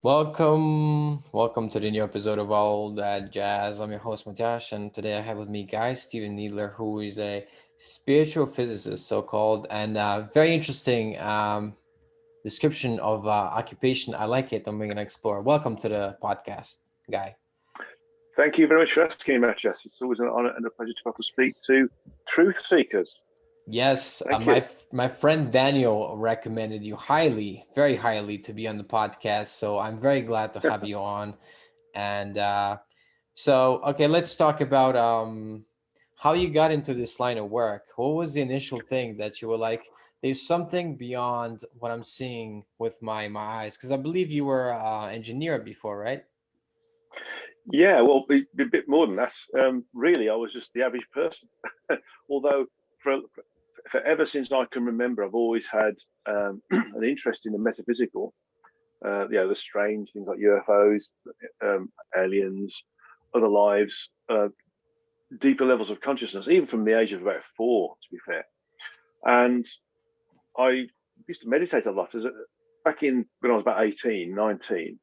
Welcome to the new episode of All That Jazz. I'm your host Matiash, and today I have with me Guy Stephen Needler, who is a spiritual physicist, so-called, and very interesting description of occupation. I like it, and we're gonna explore. Welcome to the podcast, Guy. Thank you very much for asking me, Jess. It's always an honor and a pleasure to be able to speak to truth seekers. Yes, Thank you. my friend Daniel recommended you highly, very highly, to be on the podcast. So I'm very glad to have you on. And okay, let's talk about how you got into this line of work. What was the initial thing that you were like, there's something beyond what I'm seeing with my eyes? Because I believe you were engineer before, right? Yeah, well, a bit more than that. Really, I was just the average person. Although, for ever since I can remember, I've always had an interest in the metaphysical. The strange things like UFOs, aliens, other lives, deeper levels of consciousness, even from the age of about 4, to be fair. And I used to meditate a lot. Back in when I was about 18, 19,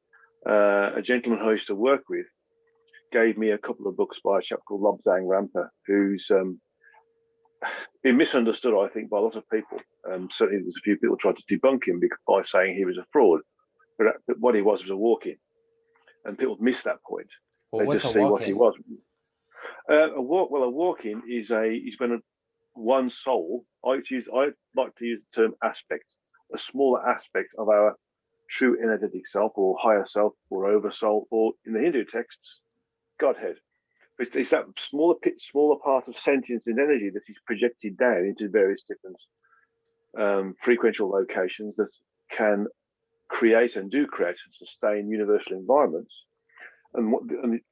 a gentleman who I used to work with gave me a couple of books by a chap called Lobsang Rampa, who's been misunderstood, I think, by a lot of people. Certainly, there's a few people tried to debunk him by saying he was a fraud, but what he was a walk-in, and people missed that point. Well, They what's just a see what he walk-in? was. A walk-in is when one soul. I like to use the term aspect, a smaller aspect of our true energetic self, or higher self, or oversoul, or in the Hindu texts, Godhead. It's that smaller part of sentience and energy that is projected down into various different frequential locations that can create and do create and sustain universal environments. And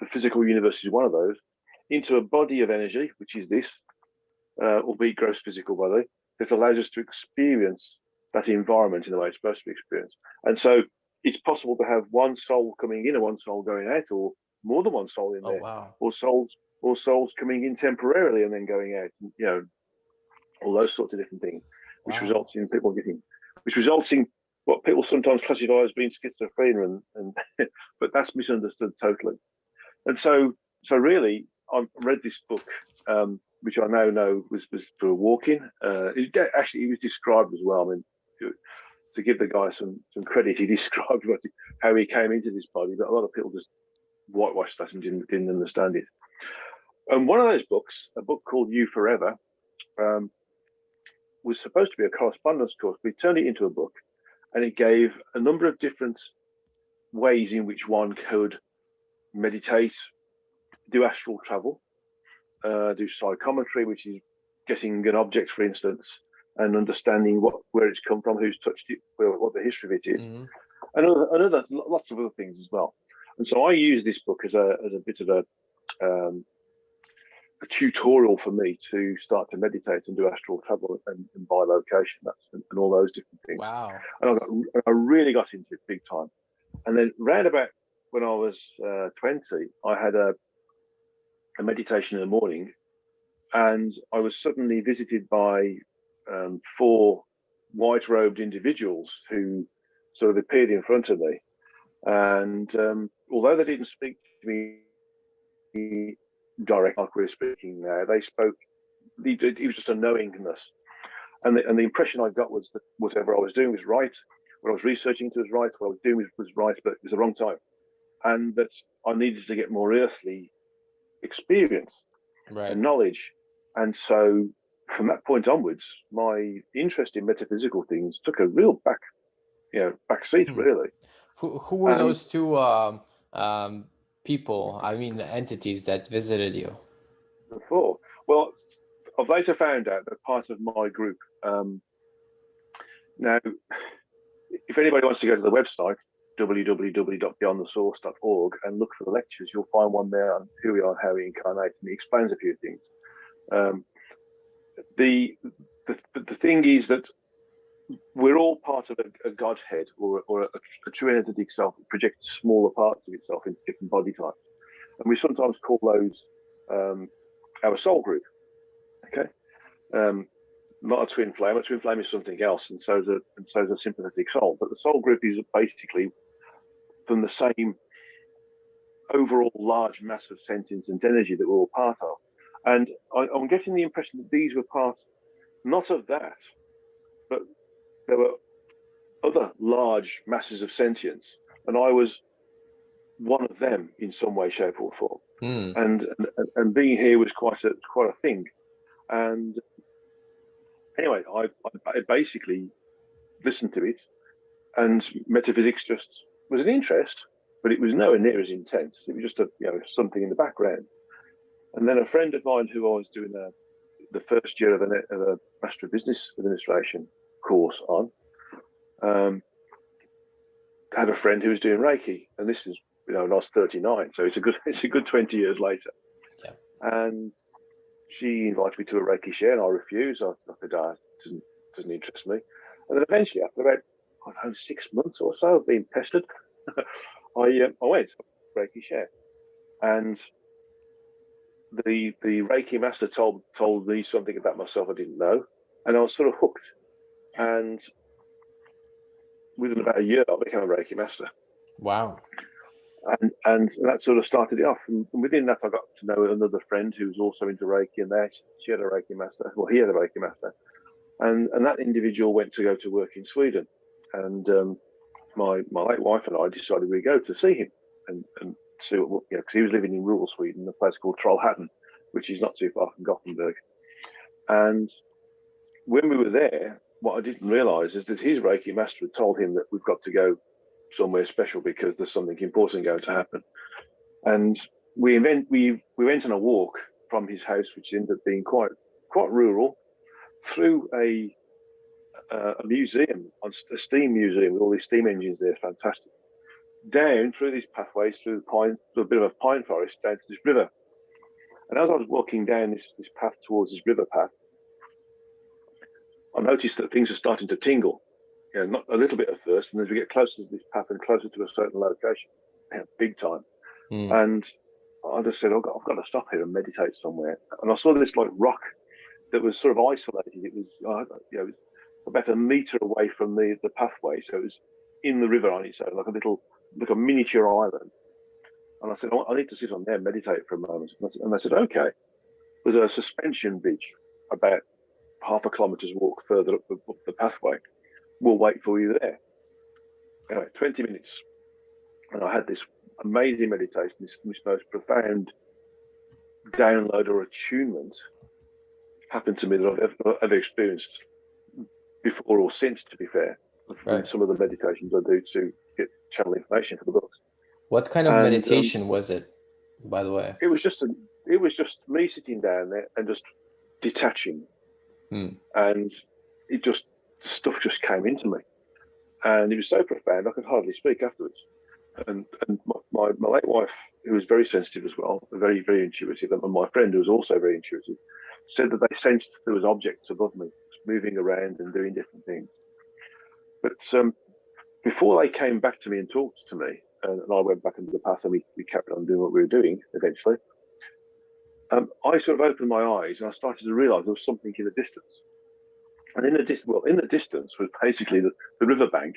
the physical universe is one of those, into a body of energy, which is this, albeit gross physical body, that allows us to experience that environment in the way it's supposed to be experienced. And so it's possible to have one soul coming in and one soul going out, or more than one soul in Oh, there, wow. or souls coming in temporarily and then going out, all those sorts of different things, which Wow. results in what people sometimes classify as being schizophrenia, and but that's misunderstood totally. And so really, I read this book, which I now know was for a walk-in. Actually, it was described as well. I mean, to give the guy some credit, he described how he came into this body, but a lot of people just whitewashed that and didn't understand it. And one of those books, a book called You Forever, was supposed to be a correspondence course. We turned it into a book, and it gave a number of different ways in which one could meditate, do astral travel, do psychometry, which is getting an object, for instance, and understanding where it's come from, who's touched it, what the history of it is, Mm-hmm. and lots of other things as well. And so I use this book as a bit of a tutorial for me to start to meditate and do astral travel and bilocation, and all those different things. Wow. And I really got into it big time. And then round about when I was 20, I had a meditation in the morning, and I was suddenly visited by 4 white-robed individuals who sort of appeared in front of me. And although they didn't speak to me directly like we're speaking now, they spoke. It was just a knowingness, and the impression I got was that whatever I was doing was right, what I was researching into was right, what I was doing was right, but it was the wrong time, and that I needed to get more earthly experience Right. and knowledge. And so from that point onwards, my interest in metaphysical things took a real back seat, really. Who were And those two people? I mean, entities that visited you. before, well, I've later found out that part of my group. Now, if anybody wants to go to the website www.beyondthesource.org and look for the lectures, you'll find one there on who we are, how we incarnate, and it explains a few things. The thing is that we're all part of a Godhead, or a true energetic self that projects smaller parts of itself into different body types, and we sometimes call those our soul group. Okay, not a twin flame. A twin flame is something else, and so is a sympathetic soul. But the soul group is basically from the same overall large mass of sentience and energy that we're all part of. And I'm getting the impression that these were part, not of that, but there were other large masses of sentience, and I was one of them in some way, shape, or form. And being here was quite a thing. And anyway, I basically listened to it, and metaphysics just was an interest, but it was nowhere near as intense. It was just something in the background. And then a friend of mine who I was doing the first year of a Master of Business Administration course on, had a friend who was doing Reiki, and this is when I was 39, so it's a good 20 years later. Yeah. And she invited me to a Reiki share, and I refused. I said, it doesn't interest me. And then eventually, after about 6 months or so of being pestered, I went to a Reiki share, and the Reiki master told me something about myself I didn't know, and I was sort of hooked. And within about a year, I became a Reiki master. Wow. And that sort of started it off. And within that, I got to know another friend who was also into Reiki, and she had a Reiki master. Well, he had a Reiki master, and that individual went to go to work in Sweden. And my late wife and I decided we'd go to see him and see what, because he was living in rural Sweden, a place called Trollhättan, which is not too far from Gothenburg. And when we were there, what I didn't realise is that his Reiki master had told him that we've got to go somewhere special because there's something important going to happen. And we went on a walk from his house, which ended up being quite rural, through a museum, a steam museum with all these steam engines there, fantastic. Down through these pathways, through a bit of a pine forest, down to this river. And as I was walking down this path towards this river path, I noticed that things are starting to tingle. Not a little bit at first, and as we get closer to this path and closer to a certain location, big time. And I just said, I've got to stop here and meditate somewhere. And I saw this rock that was sort of isolated. It was about a meter away from the pathway, so it was in the river on its own, like a miniature island. And I said, I need to sit on there and meditate for a moment. And they said, okay. There's a suspension bridge about half a kilometer's walk further up the pathway. We'll wait for you there. Anyway, 20 minutes. And I had this amazing meditation, this most profound download or attunement happened to me that I've ever experienced before or since, to be fair. Right. Some of the meditations I do to get channel information for the books. What kind of meditation was it, by the way? It was just me sitting down there and just detaching. And stuff just came into me. And it was so profound, I could hardly speak afterwards. And my late wife, who was very sensitive as well, very, very intuitive, and my friend, who was also very intuitive, said that they sensed there was objects above me moving around and doing different things. But before they came back to me and talked to me, and I went back into the path and we carried on doing what we were doing eventually, I sort of opened my eyes and I started to realise there was something in the distance. And in the distance was basically the riverbank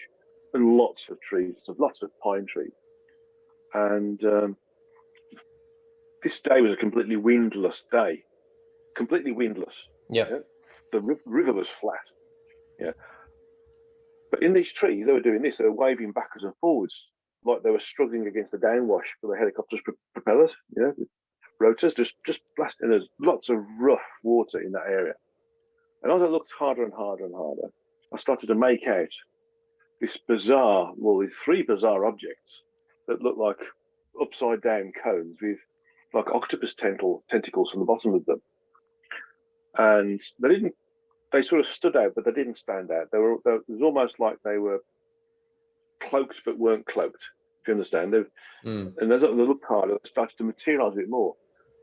and lots of trees, lots of pine trees. And this day was a completely windless day, completely windless. Yeah. The river was flat. Yeah. But in these trees, they were doing this. They were waving backwards and forwards, like they were struggling against the downwash for the helicopter's propellers. Rotors just blasting. There's lots of rough water in that area. And as I looked harder and harder and harder, I started to make out these three bizarre objects that looked like upside down cones with like octopus tentacles from the bottom of them. And they sort of stood out, but they didn't stand out. It was almost like they were cloaked but weren't cloaked, if you understand. And as I looked harder, they started to materialize a bit more.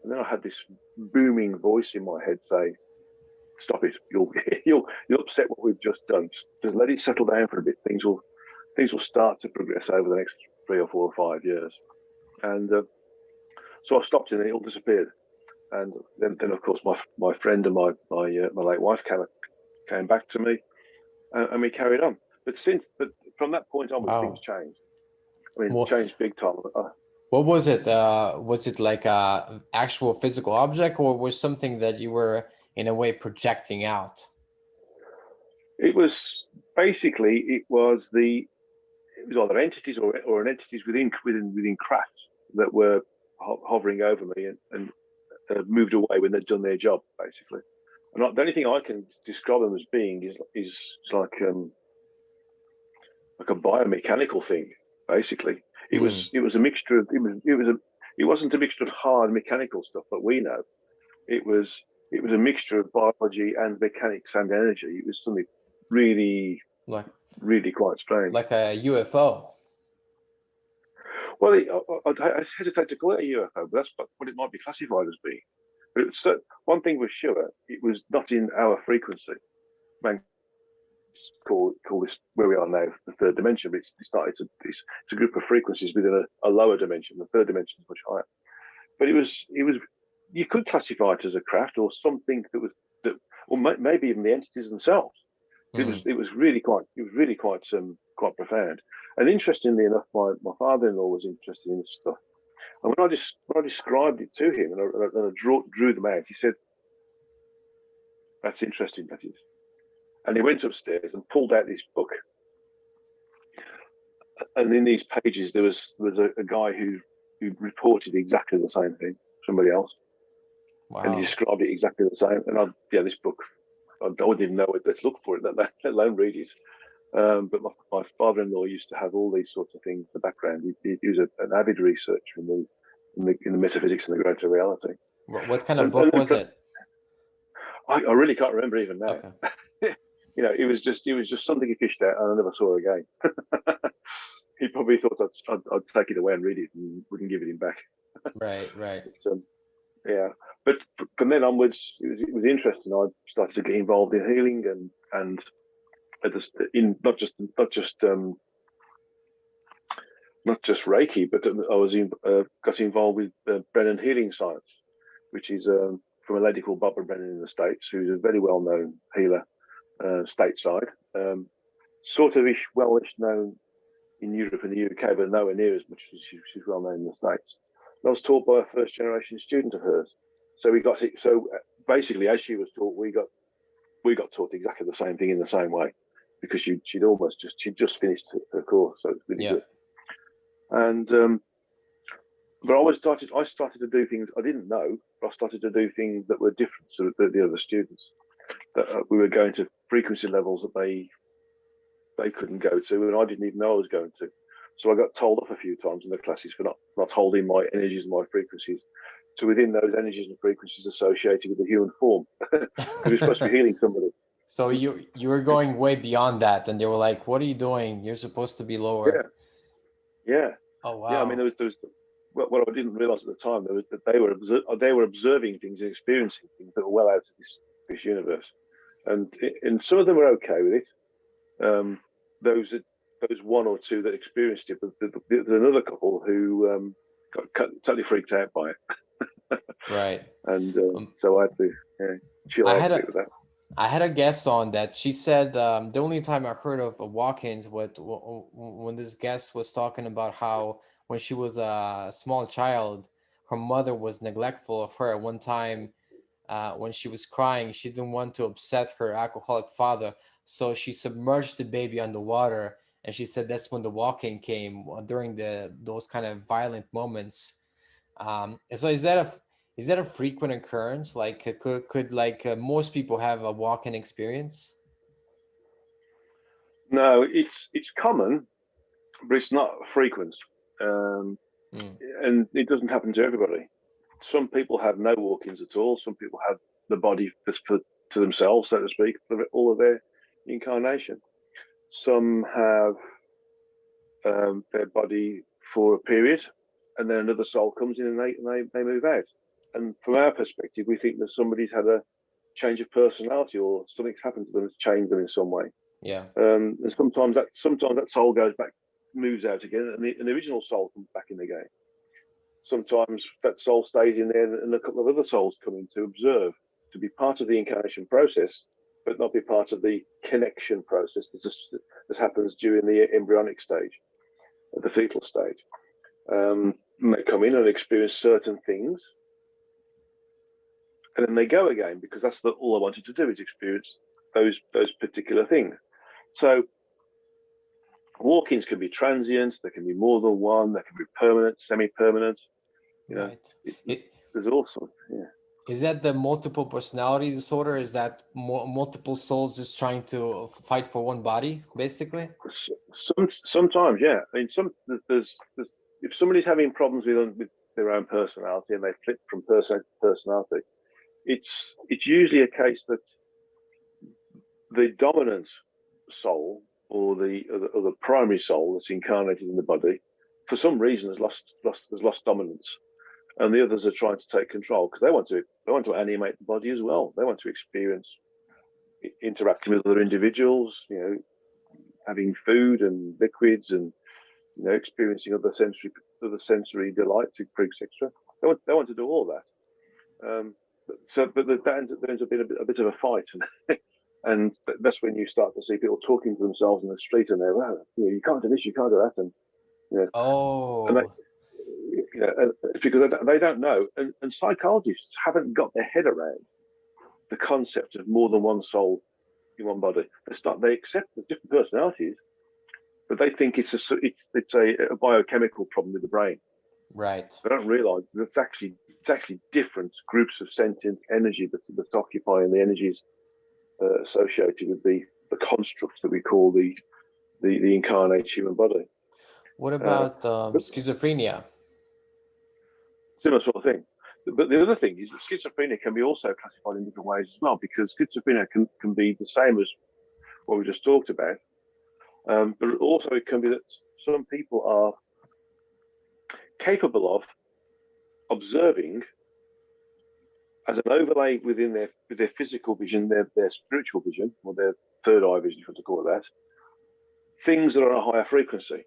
And then I had this booming voice in my head say, stop it, you'll upset what we've just done. Just let it settle down for a bit. Things will start to progress over the next 3 or 4 or 5 years. And so I stopped and it all disappeared. And then of course my friend and my late wife came back to me, and we carried on. But from that point onwards, things changed. I mean, Well, changed big time. what was it? Was it like a actual physical object, or was something that you were in a way projecting out? It was basically it was either entities or entities within craft that were hovering over me and moved away when they'd done their job, basically. And the only thing I can describe them as being is like a biomechanical thing, basically. It was a mixture of it wasn't a mixture of hard mechanical stuff that we know. It was a mixture of biology and mechanics and energy. It was something really Like really quite strange. like a UFO? Well, I hesitate to call it a UFO, but that's what it might be classified as being. But one thing was sure, it was not in our frequency. Man, call this where we are now the third dimension, but it's a group of frequencies within a lower dimension. The third dimension is much higher. But it was you could classify it as a craft or something or maybe even the entities themselves. It was really quite quite profound. And interestingly enough, my father-in-law was interested in this stuff. And when I described it to him and I drew them out, he said, "That's interesting, that is." And he went upstairs and pulled out this book. And in these pages, there was a guy who reported exactly the same thing, somebody else, and he Wow. described it exactly the same. And this book, I didn't even know it. Let's look for it, let alone read it. But my father-in-law used to have all these sorts of things in the background. He was an avid researcher in the metaphysics and the greater reality. What kind of book was it? I really can't remember even now. Okay. It was just something he fished out, and I never saw it again. He probably thought I'd take it away and read it and wouldn't give it him back. Right. But, yeah, but from then onwards, it was interesting. I started to get involved in healing and in not just Reiki, but I was got involved with Brennan healing science, which is from a lady called Barbara Brennan in the States, who's a very well-known healer stateside, sort of well-ish known in Europe and the UK, but nowhere near as much as she's well-known in the States. And I was taught by a first-generation student of hers, so we got it. So basically, as she was taught, we got taught exactly the same thing in the same way, because she'd just finished her course, so it's really good. And but I started to do things I didn't know, but I started to do things that were different to the other students. That we were going to frequency levels that they couldn't go to, and I didn't even know I was going to. So I got told off a few times in the classes for not holding my energies and my frequencies to within those energies and frequencies associated with the human form, because we're supposed to be healing somebody. So you were going way beyond that, and they were like, "What are you doing? You're supposed to be lower." Yeah. Oh wow. Yeah. I mean, there was what I didn't realize at the time was that they were observing things and experiencing things that were well out of this universe, and some of them were okay with it. Those one or two that experienced it, but there's another couple who got totally freaked out by it. Right. And so I had to chill out a bit with that. I had a guest on that. She said the only time I heard of walk-ins when this guest was talking about how when she was a small child, her mother was neglectful of her. At one time, when she was crying, she didn't want to upset her alcoholic father, so she submerged the baby underwater. And she said that's when the walk-in came during those kind of violent moments. So is that a frequent occurrence? Like could most people have a walk-in experience? No, it's common, but it's not frequent, and it doesn't happen to everybody. Some people have no walk-ins at all. Some people have the body just to themselves, so to speak, for all of their incarnation. Some have their body for a period, and then another soul comes in and they move out. And from our perspective, we think that somebody's had a change of personality or something's happened to them that's changed them in some way. Yeah. And sometimes that soul goes back, moves out again, and the original soul comes back in again. Sometimes that soul stays in there, and a couple of other souls come in to observe, to be part of the incarnation process, but not be part of the connection process that happens during the embryonic stage. at the fetal stage. And they come in and experience certain things, and then they go again, because that's all I wanted to do, is experience those particular things. So walk-ins can be transient, there can be more than one, they can be permanent, semi-permanent. You know, right. there's all sorts. Yeah. Is that the multiple personality disorder? Is that multiple souls just trying to fight for one body, basically? Sometimes, yeah. I mean, there's if somebody's having problems with their own personality and they flip from personality to personality, it's usually a case that the dominant soul or the primary soul that's incarnated in the body, for some reason, has lost dominance, and the others are trying to take control because they want to animate the body as well. They want to experience interacting with other individuals, you know, having food and liquids, and you know, experiencing other sensory delights, etc. They want to do all that. But that ends up being a bit of a fight, and that's when you start to see people talking to themselves in the street, and they're, well, you know, you can't do this, you can't do that, and you know, and it's because they don't know, and psychologists haven't got their head around the concept of more than one soul in one body. They accept the different personalities, but they think it's a biochemical problem with the brain. Right. They don't realise that it's actually different groups of sentient energy that's occupying the energies associated with the constructs that we call the incarnate human body. What about schizophrenia? Similar sort of thing. But the other thing is that schizophrenia can be also classified in different ways as well, because schizophrenia can be the same as what we just talked about, but also it can be that some people are capable of observing, as an overlay within their physical vision, their spiritual vision, or their third eye vision, if you want to call it that, things that are on a higher frequency.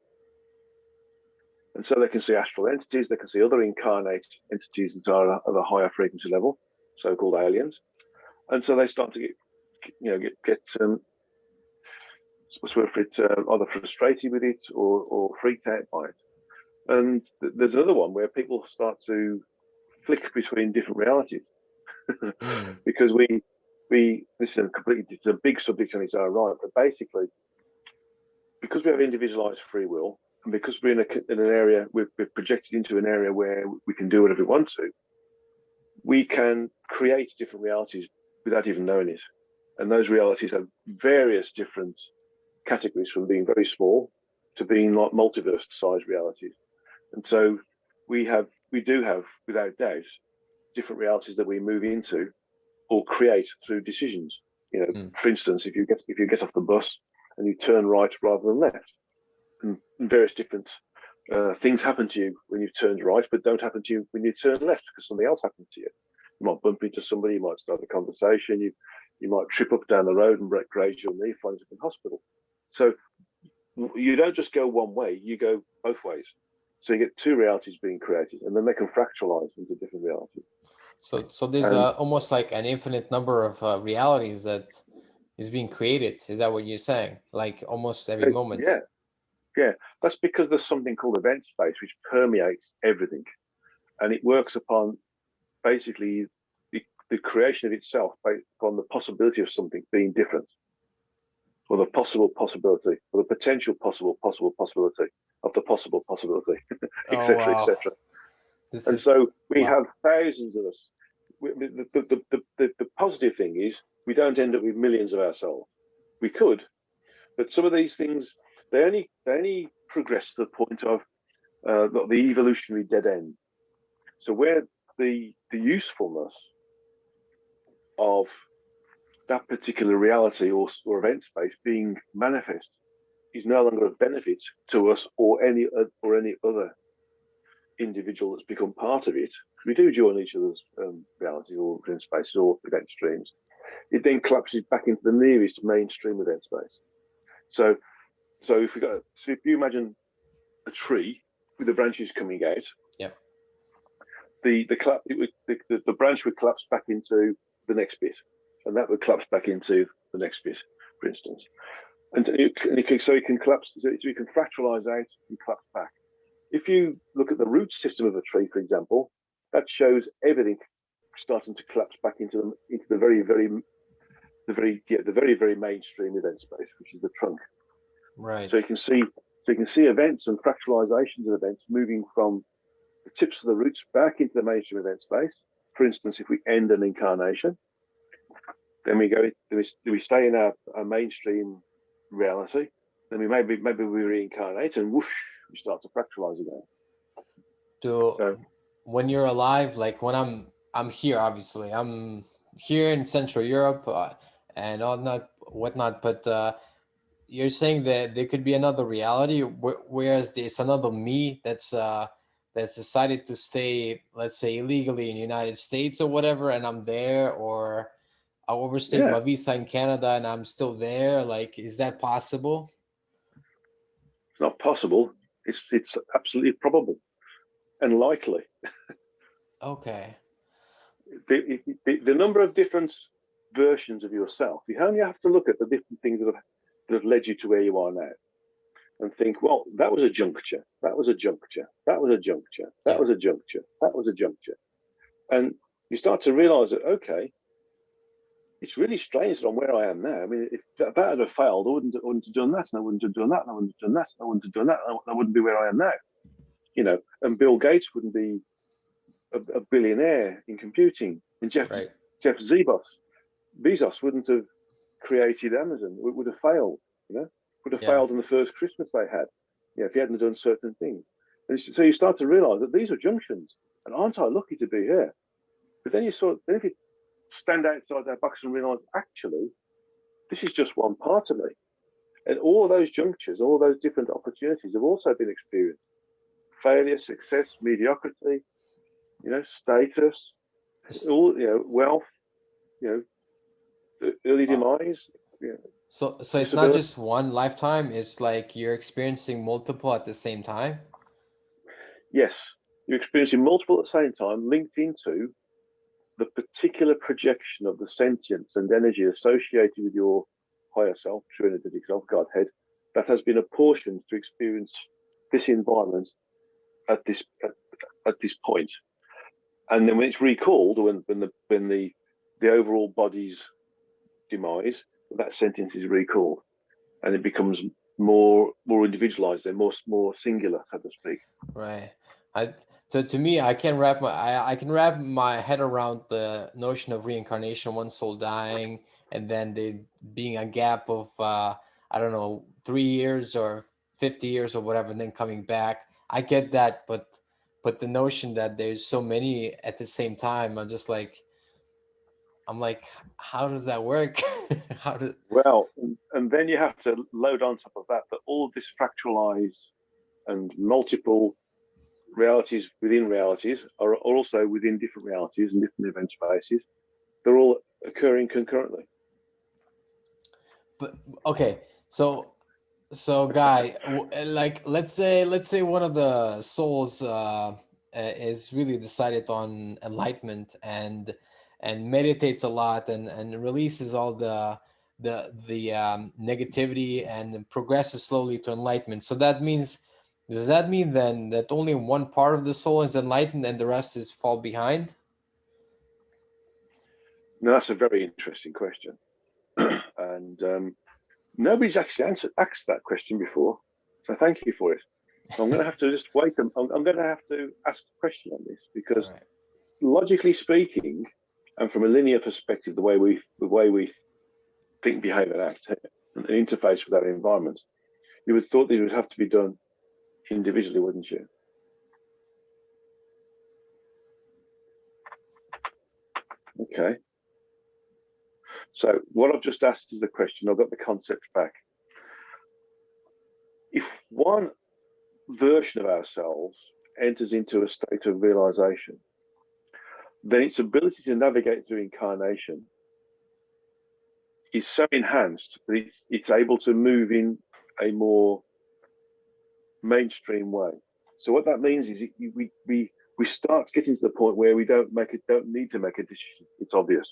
And so they can see astral entities, they can see other incarnate entities that are at a higher frequency level, so-called aliens. And so they start to get either frustrated with it or freaked out by it. And there's another one where people start to flick between different realities. Because this is it's a big subject on its own right, but basically, because we have individualized free will, and because we're in an area, we're projected into an area where we can do whatever we want to, we can create different realities without even knowing it. And those realities have various different categories, from being very small to being like multiverse-sized realities. And so we do have, without doubt, different realities that we move into or create through decisions. You know, for instance, if you get off the bus and you turn right rather than left, and various different things happen to you when you've turned right, but don't happen to you when you turn left, because something else happened to you. You might bump into somebody, you might start a conversation, you might trip up down the road and graze your knee, find yourself in hospital. So you don't just go one way, you go both ways. So you get two realities being created, and then they can fractalize into different realities. So there's almost like an infinite number of realities that is being created. Is that what you're saying? Like almost every moment? Yeah. That's because there's something called event space, which permeates everything. And it works upon basically the creation of itself based upon the possibility of something being different, or the possible possibility, or the potential possible possibility of the possible possibility, etc., etc. And so we have thousands of us. The positive thing is we don't end up with millions of ourselves. We could, but some of these things, they only progress to the point of the evolutionary dead end. So where the usefulness of that particular reality or event space being manifest is no longer of benefit to us or any other individual that's become part of it. We do join each other's realities or event spaces or event streams. It then collapses back into the nearest mainstream event space. So if you imagine a tree with the branches coming out, the branch would collapse back into the next bit, and that would collapse back into the next bit, for instance. And so it can collapse, so you can fractalize out and collapse back. If you look at the root system of a tree, for example, that shows everything starting to collapse back into the very mainstream event space, which is the trunk. Right. So you can see events and fractalizations of events moving from the tips of the roots back into the mainstream event space. For instance, if we end an incarnation, then we stay in our mainstream reality. Then maybe we reincarnate, and whoosh, we start to fractalize again. So when you're alive, like when I'm here, obviously I'm here in Central Europe and whatnot, but you're saying that there could be another reality, whereas there's another me that's decided to stay, let's say, illegally in the United States or whatever, and I'm there, or I overstayed my visa in Canada and I'm still there. Like, is that possible? It's not possible. It's absolutely probable and likely. Okay. The number of different versions of yourself, you only have to look at the different things that have led you to where you are now and think, well, that was a juncture, that was a juncture, that was a juncture, that was a juncture, that was a juncture. And you start to realize that, okay, it's really strange that I'm where I am now. I mean, if that had failed, I wouldn't have done that, and I wouldn't have done that, and I wouldn't have done that, and I wouldn't have done that, and I wouldn't be where I am now. You know, and Bill Gates wouldn't be a billionaire in computing, and Jeff Bezos wouldn't have created Amazon. It would have failed. You know, would have failed in the first Christmas they had. If he hadn't done certain things. And so you start to realize that these are junctions, and aren't I lucky to be here? But then if you stand outside that box and realize, actually, this is just one part of me. And all of those junctures, all those different opportunities have also been experienced. Failure, success, mediocrity, status, all, wealth, early demise. So it's not just one lifetime, it's like you're experiencing multiple at the same time? Yes, you're experiencing multiple at the same time, linked into the particular projection of the sentience and energy associated with your higher self, true energetic self, Godhead, that has been apportioned to experience this environment at this point. And then when it's recalled, or when the overall body's demise, that sentience is recalled, and it becomes more individualized and more singular, so to speak. Right. So to me, I can wrap my head around the notion of reincarnation, one soul dying, and then there being a gap of I don't know, 3 years or 50 years or whatever, and then coming back. I get that, but the notion that there's so many at the same time, I'm like, how does that work? Well, and then you have to load on top of that all of this fractalized and multiple realities within realities are also within different realities and different event spaces. They're all occurring concurrently. But okay, so Guy, like let's say one of the souls is really decided on enlightenment and meditates a lot and releases all the negativity and progresses slowly to enlightenment. So does that mean then that only one part of the soul is enlightened and the rest is fall behind? Now, that's a very interesting question. And nobody's actually asked that question before. So thank you for it. So I'm going to have to just wait. I'm going to have to ask a question on this because logically speaking, and from a linear perspective, the way we think, behave, and act, and interface with our environment, you would have thought these would have to be done individually, wouldn't you? Okay. So what I've just asked is the question. I've got the concept back. If one version of ourselves enters into a state of realization, then its ability to navigate through incarnation is so enhanced that it's able to move in a more mainstream way. So what that means is we start getting to the point where we don't need to make a decision. It's obvious.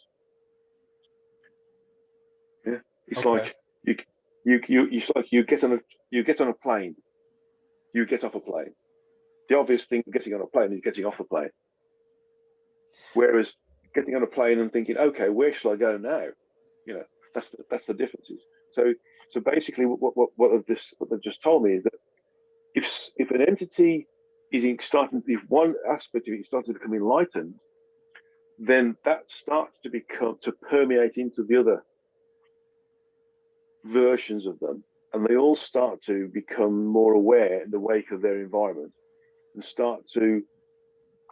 Yeah, it's like it's like you get on a plane, you get off a plane. The obvious thing getting on a plane is getting off a plane. Whereas getting on a plane and thinking, okay, where shall I go now? You know, that's the differences. So basically, what they've just told me is that if an entity if one aspect of it is starting to become enlightened, then that starts to permeate into the other versions of them, and they all start to become more aware in the wake of their environment and start to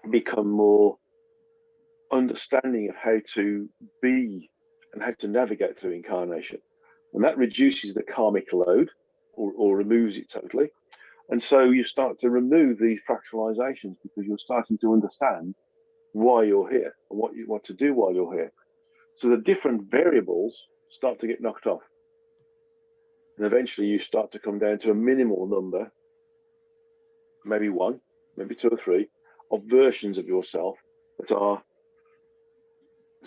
become more understanding of how to be and how to navigate through incarnation. And that reduces the karmic load or removes it totally. And so you start to remove these fractionalizations because you're starting to understand why you're here and what to do while you're here. So the different variables start to get knocked off. And eventually you start to come down to a minimal number, maybe one, maybe two or three, of versions of yourself that are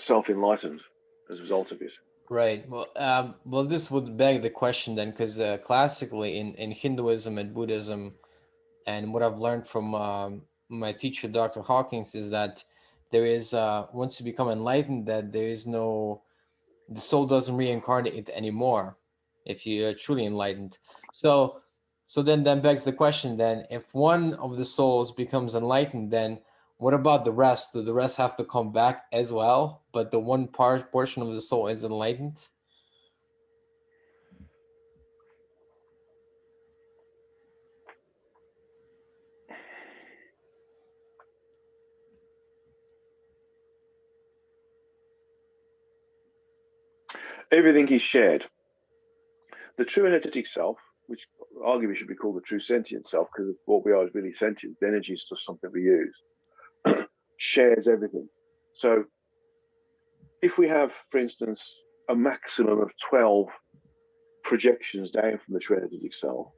self-enlightened as a result of it. Right. Well, this would beg the question then, because classically in Hinduism and Buddhism, and what I've learned from my teacher, Dr. Hawkins, is that there is once you become enlightened, that the soul doesn't reincarnate anymore if you're truly enlightened. So then begs the question, then if one of the souls becomes enlightened, then what about the rest? Do the rest have to come back as well, but the one portion of the soul is enlightened? Everything is shared. The true energetic self, which arguably should be called the true sentient self, because what we are is really sentient. The energy is just something we use. Shares everything. So if we have, for instance, a maximum of 12 projections down from the true energetic self,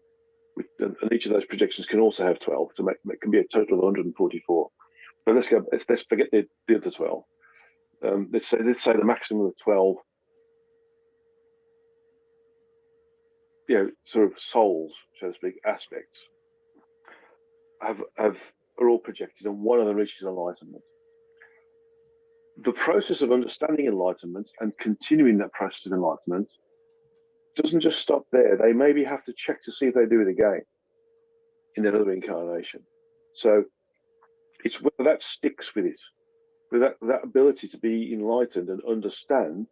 and each of those projections can also have 12, so it can be a total of 144. So let's forget the other 12. Let's say the maximum of 12, sort of souls, so to speak, aspects are all projected, and one of them reaches enlightenment. The process of understanding enlightenment and continuing that process of enlightenment doesn't just stop there. They maybe have to check to see if they do it again in another incarnation. So it's whether that sticks with it, with that ability to be enlightened and understand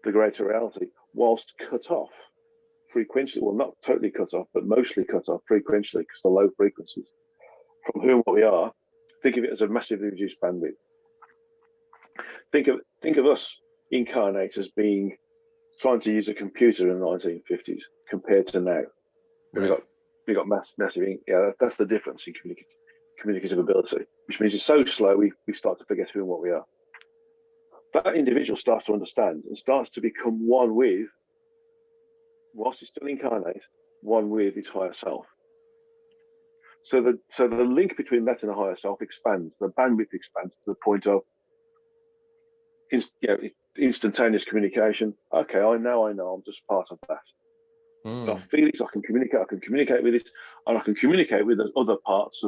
the greater reality whilst cut off frequentially, well, not totally cut off, but mostly cut off frequentially, because the low frequencies from whom what we are, think of it as a massively reduced bandwidth. Think of us incarnates being trying to use a computer in the 1950s compared to now. Right. We got massive. Yeah, that's the difference in communicative ability, which means it's so slow we start to forget who and what we are. That individual starts to understand and starts to become one with, whilst it's still incarnate, one with its higher self. So the link between that and the higher self expands. The bandwidth expands to the point of instantaneous communication. Okay, I know. I'm just part of that. I feel it. I can communicate with it, and I can communicate with the other parts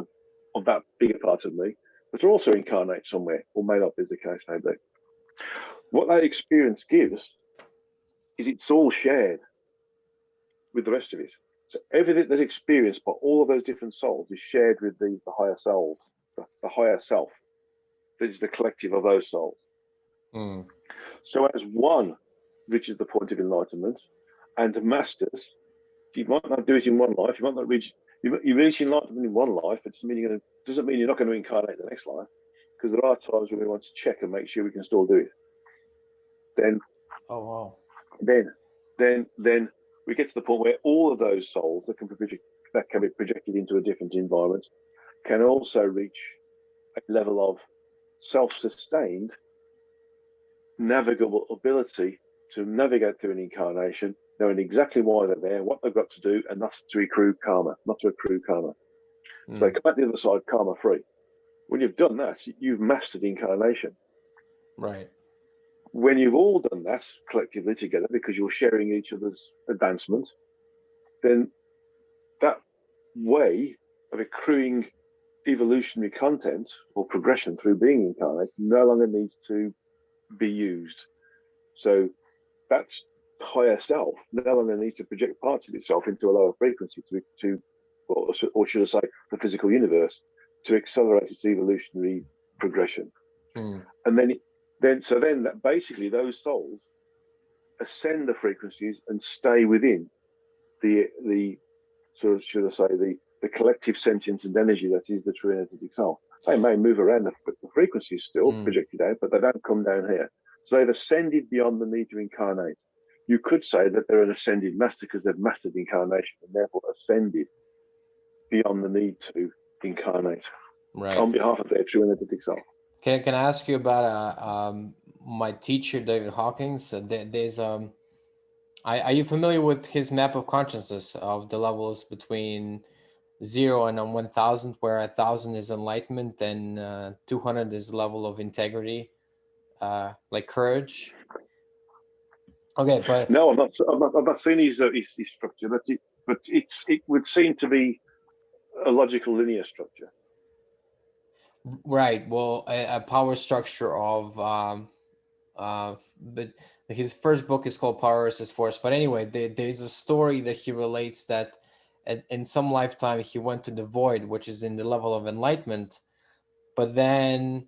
of that bigger part of me that are also incarnate somewhere, or may not be, as the case may be. What that experience gives is it's all shared with the rest of it. So everything that's experienced by all of those different souls is shared with the higher souls, the higher self. That is the collective of those souls. So as one reaches the point of enlightenment and masters, you might not do it in one life, you might not reach, you reach enlightenment in one life, it doesn't mean you're not going to incarnate the next life, because there are times when we want to check and make sure we can still do it. Then, then we get to the point where all of those souls that can be projected into a different environment can also reach a level of self-sustained, navigable ability to navigate through an incarnation, knowing exactly why they're there, what they've got to do, and not to accrue karma. So they come out the other side karma-free. When you've done that, you've mastered incarnation. Right. when you've all done that collectively together, because you're sharing each other's advancement, then that way of accruing evolutionary content or progression through being incarnate no longer needs to be used. So that's higher self no longer needs to project parts of itself into a lower frequency or should I say, the physical universe, to accelerate its evolutionary progression. And then that basically those souls ascend the frequencies and stay within the sort of, should I say, the collective sentience and energy that is the true energetic self. They may move around the frequencies still projected out, but they don't come down here. So they've ascended beyond the need to incarnate. You could say that they're an ascended master because they've mastered incarnation and therefore ascended beyond the need to incarnate on behalf of their true energetic self. Can I ask you about my teacher, David Hawkins? There's are you familiar with his map of consciousness of the levels between 0 and 1,000, where 1,000 is enlightenment and 200 is level of integrity, like courage? Okay, but no, I've not seen his structure, but it would seem to be a logical linear structure. Right. Well, a power structure of but his first book is called Power versus Force. But anyway, there's a story that he relates that in some lifetime he went to the void, which is in the level of enlightenment, but then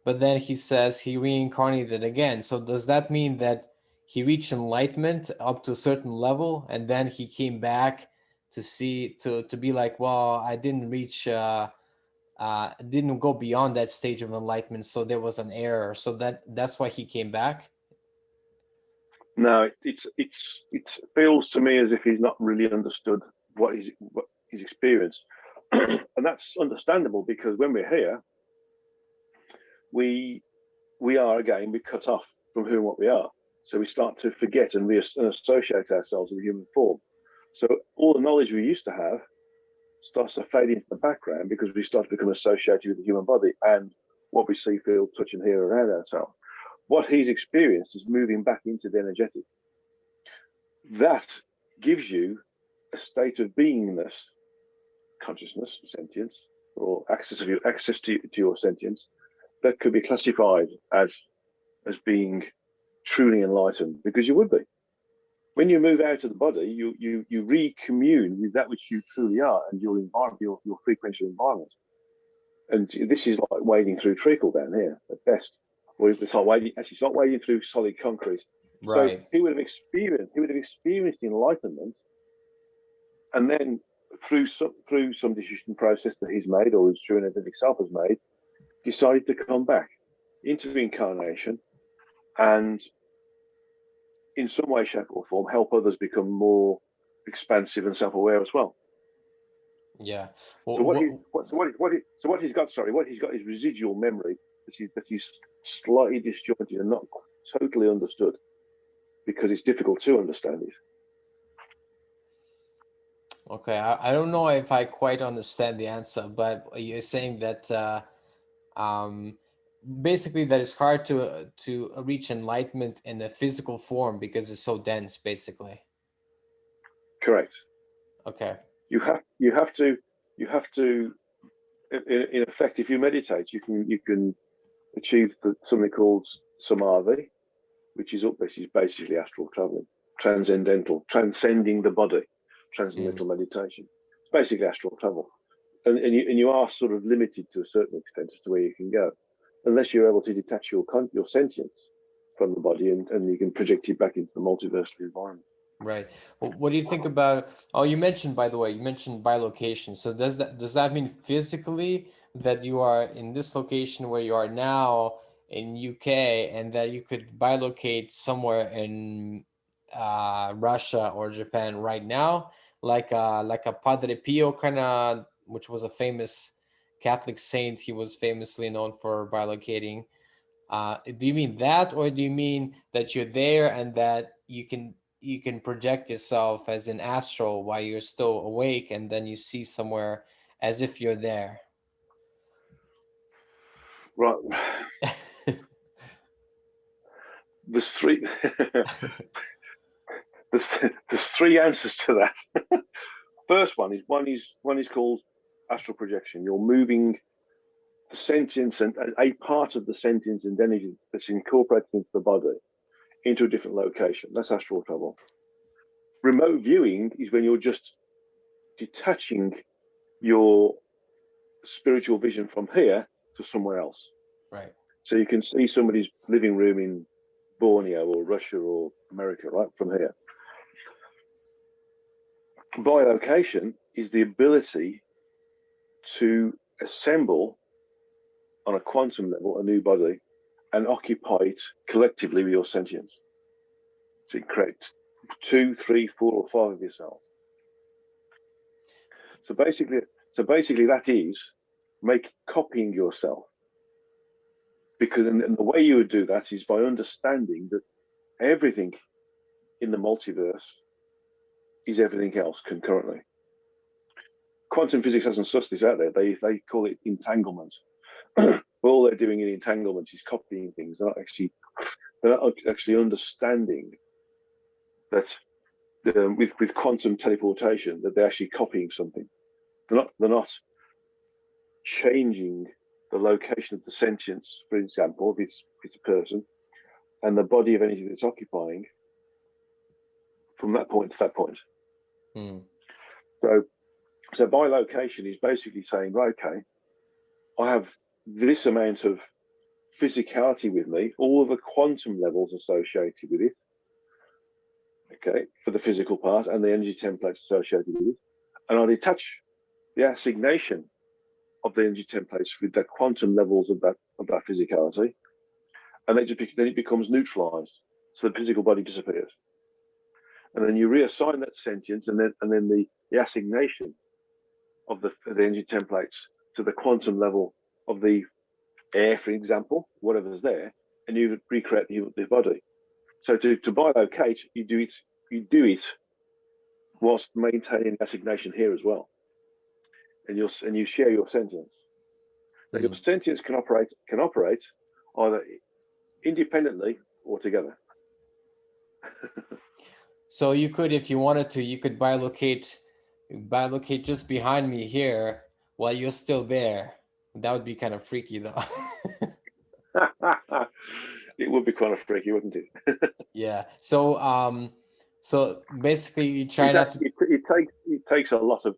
he says he reincarnated again. So does that mean that he reached enlightenment up to a certain level and then he came back to be like, well, I didn't reach didn't go beyond that stage of enlightenment, so there was an error, so that's why he came back? No, it feels to me as if he's not really understood what he's experienced. And that's understandable, because when we're here, we are again, we cut off from who and what we are. So we start to forget and associate ourselves with human form. So all the knowledge we used to have starts to fade into the background because we start to become associated with the human body and what we see, feel, touch, and hear around ourselves. What he's experienced is moving back into the energetic. That gives you a state of beingness, consciousness, sentience, or access to your sentience, that could be classified as being truly enlightened, because you would be. When you move out of the body, you recommune with that which you truly are and your environment, your frequential environment. And this is like wading through treacle down here at best. Or it's not wading through solid concrete. Right. So he would have experienced enlightenment, and then through some decision process that he's made, or his true energetic self has made, decided to come back into reincarnation and in some way, shape, or form help others become more expansive and self-aware as well. Yeah. Well, what he's got is residual memory that he's slightly disjointed and not totally understood, because it's difficult to understand it. Okay, I don't know if I quite understand the answer, but you're saying that basically that it's hard to reach enlightenment in a physical form because it's so dense, basically. Correct. Okay. You have to in effect, if you meditate, you can achieve something called samadhi, which is basically astral traveling, transcending the body, transcendental meditation. It's basically astral travel, and you are sort of limited to a certain extent as to where you can go, unless you're able to detach your sentience from the body and you can project it back into the multiversal environment. Right. Well, what do you think about? Oh, you mentioned, by the way, bilocation. So does that mean physically that you are in this location where you are now in UK, and that you could bilocate somewhere in Russia or Japan right now, like a Padre Pio kind of, which was a famous Catholic saint. He was famously known for bilocating. Do you mean that, or do you mean that you're there and that you can project yourself as an astral while you're still awake, and then you see somewhere as if you're there? Right. there's three. there's three answers to that. First one is called astral projection. You're moving the sentience and a part of the sentience and energy that's incorporated into the body into a different location. That's astral travel. Remote viewing is when you're just detaching your spiritual vision from here to somewhere else. Right. So you can see somebody's living room in Borneo or Russia or America, right, from here. Bilocation is the ability to assemble on a quantum level a new body and occupy it collectively with your sentience. So you create 2, 3, 4, or 5 of yourself. So basically that is copying yourself. Because and the way you would do that is by understanding that everything in the multiverse is everything else concurrently. Quantum physics hasn't sussed this out there. They call it entanglement. All they're doing in entanglement is copying things. They're not actually understanding that with quantum teleportation that they're actually copying something. They're not changing the location of the sentience, for example, if it's a person, and the body of energy that's occupying from that point to that point. So bilocation is basically saying, right, okay, I have this amount of physicality with me, all of the quantum levels associated with it, okay, for the physical part, and the energy templates associated with it, and I detach the assignation of the energy templates with the quantum levels of that physicality, and then it becomes neutralized, so the physical body disappears, and then you reassign that sentience, and then the assignation of the energy templates to the quantum level of the air, for example, whatever's there, and you recreate the body. So to bilocate, you do it whilst maintaining assignation here as well, and you share your sentience. Now your sentience can operate either independently or together. So you could, if you wanted to, you could bilocate just behind me here while you're still there. That would be kind of freaky, though. It would be kind of freaky, wouldn't it? Yeah. So basically, you try not to. It takes a lot of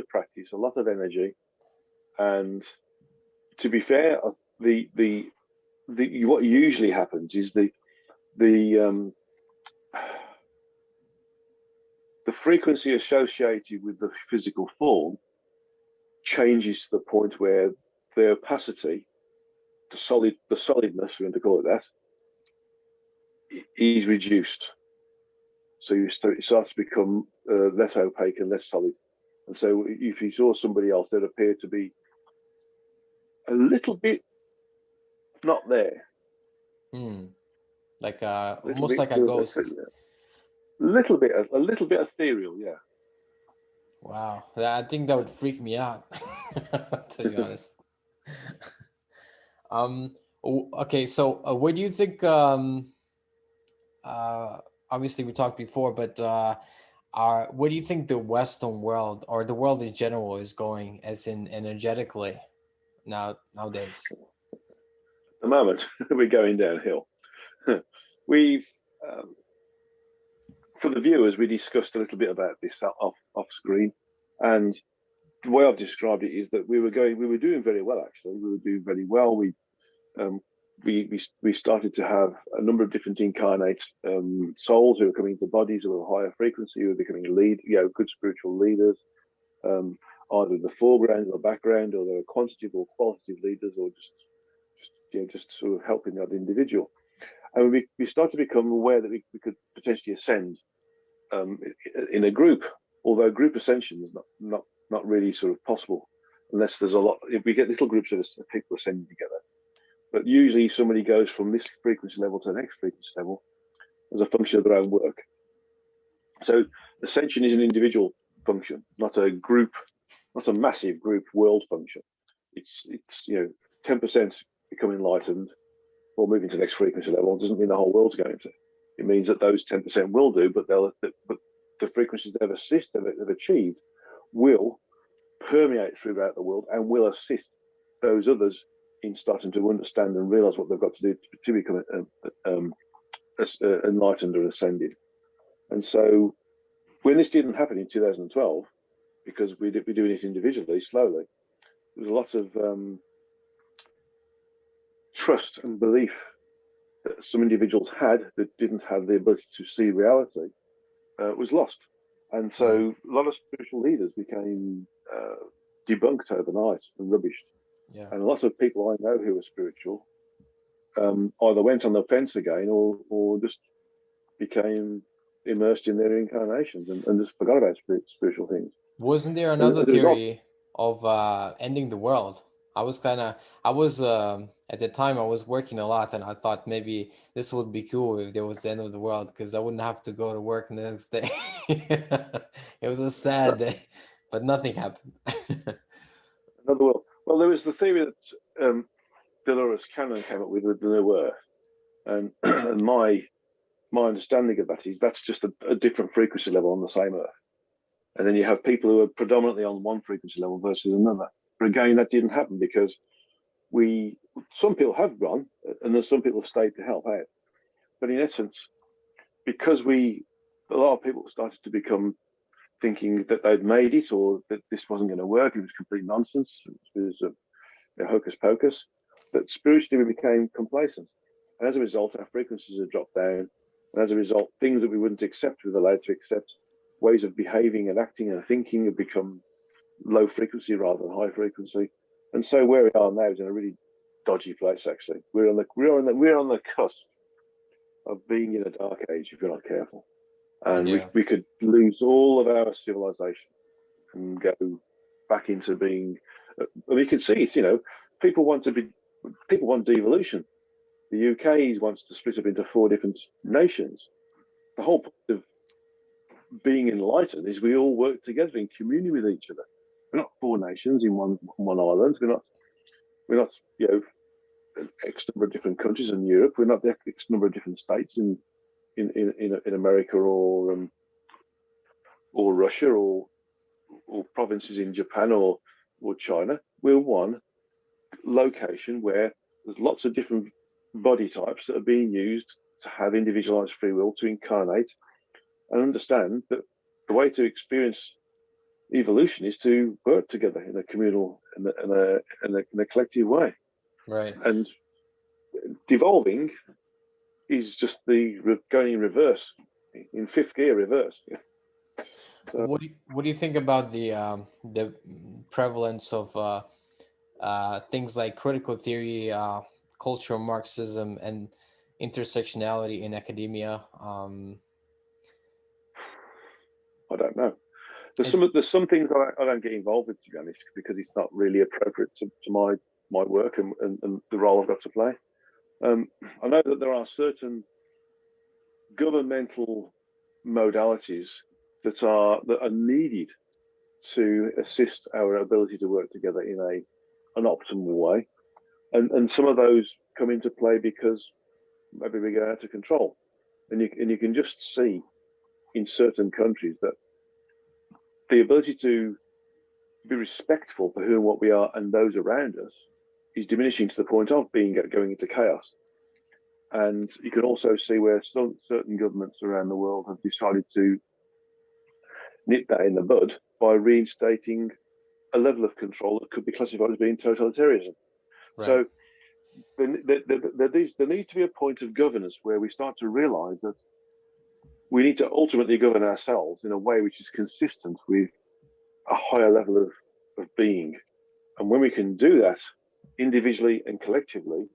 practice, a lot of energy, and to be fair, what usually happens is the frequency associated with the physical form changes to the point where the opacity, the solidness, we're going to call it that, is reduced. So it starts to become less opaque and less solid. And so if you saw somebody else, they'd appear to be a little bit not there. Like almost like a ghost. A little bit ethereal, yeah. Wow, I think that would freak me out, to be honest. Okay, so what do you think? Obviously, we talked before, but what do you think the Western world or the world in general is going, as in energetically, nowadays? At the moment, we're going downhill. We've for the viewers, we discussed a little bit about this off screen, and the way I've described it is that we were doing very well. Actually, we were doing very well. We started to have a number of different incarnate souls who were coming into bodies of a higher frequency, who were becoming good spiritual leaders, either in the foreground or the background, or they were quantitative or qualitative leaders, or just sort of helping that individual. And we started to become aware that we could potentially ascend in a group, although group ascension is not really sort of possible unless there's a lot. If we get little groups of people ascending together, but usually somebody goes from this frequency level to the next frequency level as a function of their own work. So ascension is an individual function, not a group, not a massive group world function. It's 10% become enlightened, or moving to the next frequency level doesn't mean the whole world's going to. It means that those 10% will do, but the frequencies they've achieved will permeate throughout the world and will assist those others in starting to understand and realize what they've got to do to become enlightened or ascended. And so when this didn't happen in 2012, because we're doing it individually, slowly, there was a lot of trust and belief that some individuals had that didn't have the ability to see reality was lost. And so a lot of spiritual leaders became debunked overnight and rubbished. Yeah. And a lot of people I know who are spiritual either went on the fence again or just became immersed in their incarnations and just forgot about spiritual things. Wasn't there another theory of ending the world? I was at the time I was working a lot, and I thought maybe this would be cool if there was the end of the world, because I wouldn't have to go to work the next day. It was a sad day, but nothing happened. Another world. Well, there was the theory that Dolores Cannon came up with the New Earth, and and my understanding of that is that's just a different frequency level on the same Earth. And then you have people who are predominantly on one frequency level versus another. But again, that didn't happen because some people have gone, and there's some people stayed to help out. But in essence, because a lot of people started to become thinking that they'd made it or that this wasn't going to work, it was complete nonsense, it was hocus pocus, that spiritually we became complacent. And as a result, our frequencies have dropped down. And as a result, things that we wouldn't accept, we were allowed to accept. Ways of behaving and acting and thinking have become low frequency rather than high frequency. And so where we are now is in a really dodgy place. Actually, we're on the cusp of being in a dark age if we're not careful, and we could lose all of our civilization and go back into being. We can see it. People want devolution. The UK wants to split up into 4 different nations. The whole point of being enlightened is we all work together in communion with each other. We're not 4 nations in one island. We're not X number of different countries in Europe. We're not the X number of different states in America or Russia or provinces in Japan or China. We're one location where there's lots of different body types that are being used to have individualized free will to incarnate and understand that the way to experience evolution is to work together in a communal and in a collective way. Right. And devolving is just going in reverse, in 5th gear reverse. So, what do you think about the prevalence of things like critical theory, cultural Marxism, and intersectionality in academia? I don't know. There's some things I don't get involved with, to be honest, because it's not really appropriate to my work and the role I've got to play. I know that there are certain governmental modalities that are needed to assist our ability to work together in an optimal way, and some of those come into play because maybe we go out of control, and you can just see in certain countries that the ability to be respectful for who and what we are and those around us is diminishing to the point of going into chaos. And you can also see where certain governments around the world have decided to nip that in the bud by reinstating a level of control that could be classified as being totalitarianism. Right. So there needs to be a point of governance where we start to realize that we need to ultimately govern ourselves in a way which is consistent with a higher level of being. And when we can do that individually and collectively,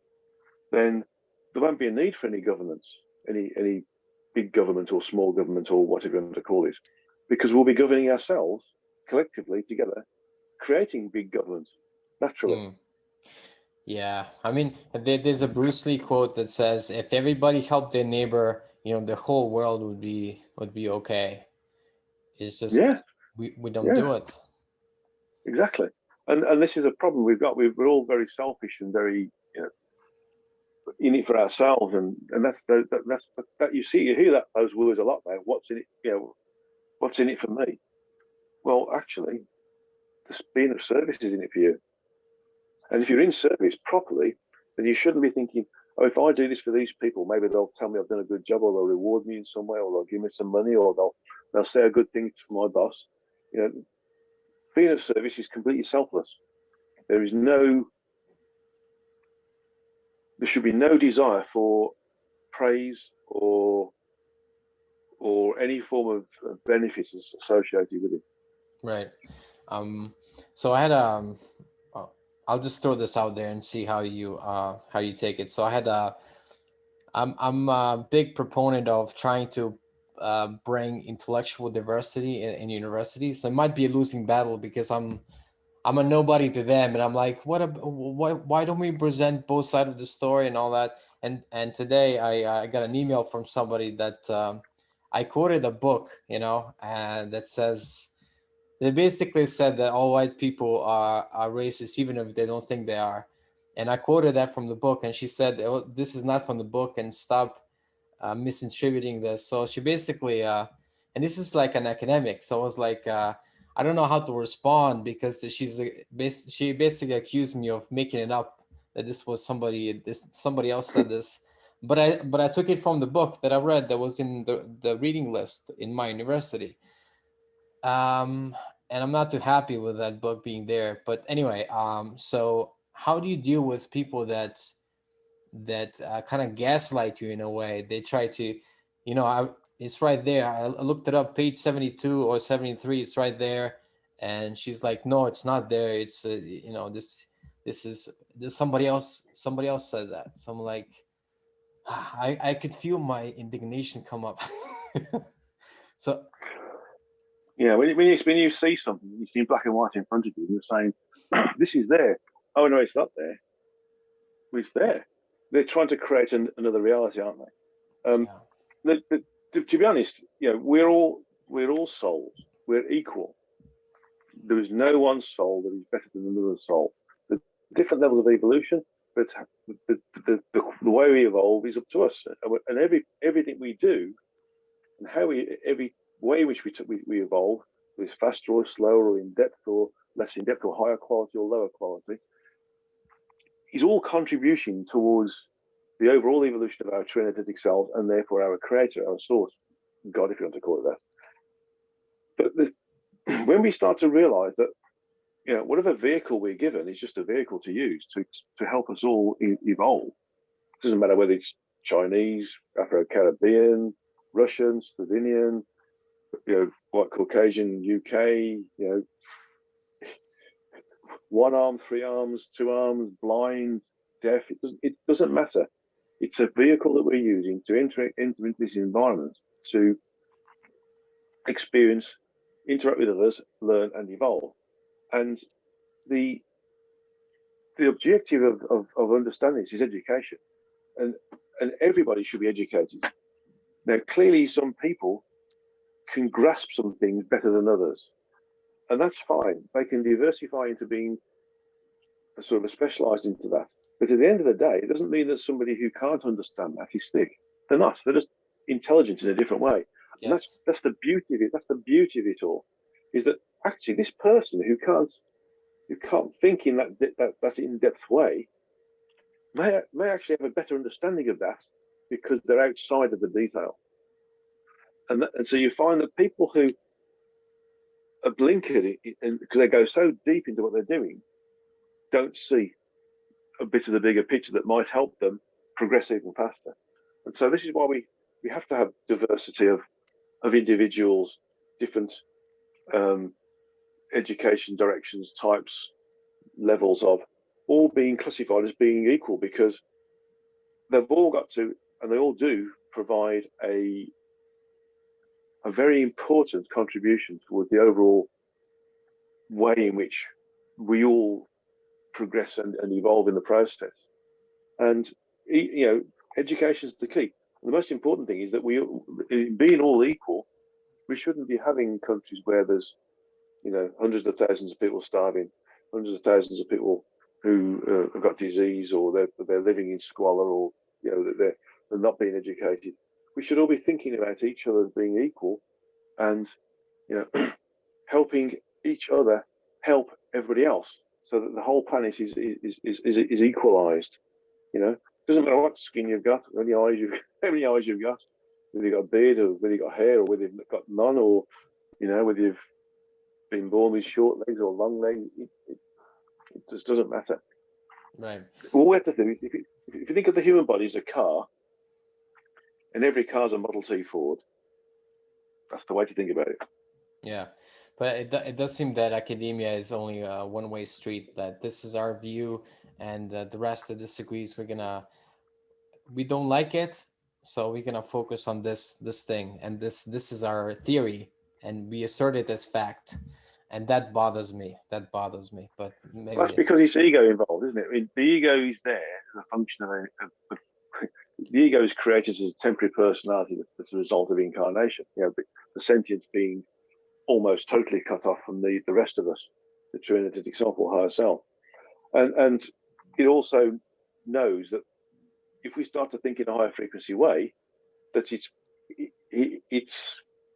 then there won't be a need for any governance, any big government or small government or whatever you want to call it, because we'll be governing ourselves collectively together, creating big governments naturally. Yeah, I mean, there's a Bruce Lee quote that says, "If everybody helped their neighbor, the whole world would be okay." It's just we don't do it. Exactly, and this is a problem we've got. We're all very selfish and very in it for ourselves, and that you hear those words a lot now. What's in it? What's in it for me? Well, actually, the being of service is in it for you. And if you're in service properly, then you shouldn't be thinking, oh, if I do this for these people, maybe they'll tell me I've done a good job, or they'll reward me in some way, or they'll give me some money, or they'll say a good thing to my boss. Being of service is completely selfless. There should be no desire for praise or any form of benefits associated with it. Right. So I had I'll just throw this out there and see how you take it. So I had I'm a big proponent of trying to bring intellectual diversity in universities. It might be a losing battle because I'm a nobody to them, and I'm like, why don't we present both sides of the story and all that? And today I got an email from somebody that I quoted a book, and that says, they basically said that all white people are racist, even if they don't think they are. And I quoted that from the book, and she said, oh, this is not from the book, and stop misattributing this. So she basically, and this is like an academic. So I was like, I don't know how to respond, because she basically accused me of making it up, that this was somebody else said this. But I took it from the book that I read that was in the reading list in my university. And I'm not too happy with that book being there. But anyway, so how do you deal with people that kind of gaslight you in a way? They try to, it's right there. I looked it up, page 72 or 73. It's right there, and she's like, "No, it's not there. It's this somebody else. Somebody else said that." So I'm like, I could feel my indignation come up. So. Yeah, when you see something, you see black and white in front of you, and you're saying, "This is there." Oh no, it's not there. It's there. They're trying to create another reality, aren't they? To be honest, we're all souls. We're equal. There is no one soul that is better than another soul. The different levels of evolution, but the way we evolve is up to us. And everything we do, and every way in which we evolve, is faster or slower, or in depth or less in depth, or higher quality or lower quality, is all contribution towards the overall evolution of our true energetic selves, and therefore our creator, our source, God, if you want to call it that. But when we start to realize that, whatever vehicle we're given is just a vehicle to use to help us all evolve. It doesn't matter whether it's Chinese, Afro-Caribbean, Russian, Slovenian, white Caucasian, UK, one arm, three arms, two arms, blind, deaf. It doesn't matter. It's a vehicle that we're using to enter into this environment to experience, interact with others, learn, and evolve. And the objective of understanding this is education, and everybody should be educated. Now, clearly, some people can grasp some things better than others, and that's fine. They can diversify into being sort of specialized into that. But at the end of the day, it doesn't mean that somebody who can't understand that is thick. They're not. They're just intelligent in a different way. Yes. And that's the beauty of it. That's the beauty of it all. Is that actually this person who can't think in that in-depth way may actually have a better understanding of that because they're outside of the detail. And so you find that people who are blinkered because they go so deep into what they're doing, don't see a bit of the bigger picture that might help them progress even faster. And so this is why we have to have diversity of individuals, different education directions, types, levels of, all being classified as being equal, because they've all got to, and they all do, provide a very important contribution towards the overall way in which we all progress and evolve in the process. And education is the key. The most important thing is that being all equal, we shouldn't be having countries where there's hundreds of thousands of people starving, hundreds of thousands of people who have got disease, or they're living in squalor, or that they're not being educated. We should all be thinking about each other as being equal, and helping each other help everybody else, so that the whole planet is equalized. Doesn't matter what skin you've got, how many eyes you've got, whether you've got a beard, or whether you've got hair, or whether you've got none, or whether you've been born with short legs or long legs. It just doesn't matter. Right. All we have to do is, if you think of the human body as a car, and every car's a Model T Ford, that's the way to think about it. Yeah, but it does seem that academia is only a one-way street, that this is our view, and the rest that disagrees, we don't like it, so we're gonna focus on this thing, and this is our theory, and we assert it as fact, and that bothers me. But maybe Well, that's because it's ego involved, isn't it? I mean, the ego is there as a function of the ego is created as a temporary personality that's a result of incarnation. The sentience being almost totally cut off from the rest of us, the true energetic self or higher self, and it also knows that if we start to think in a higher frequency way, that its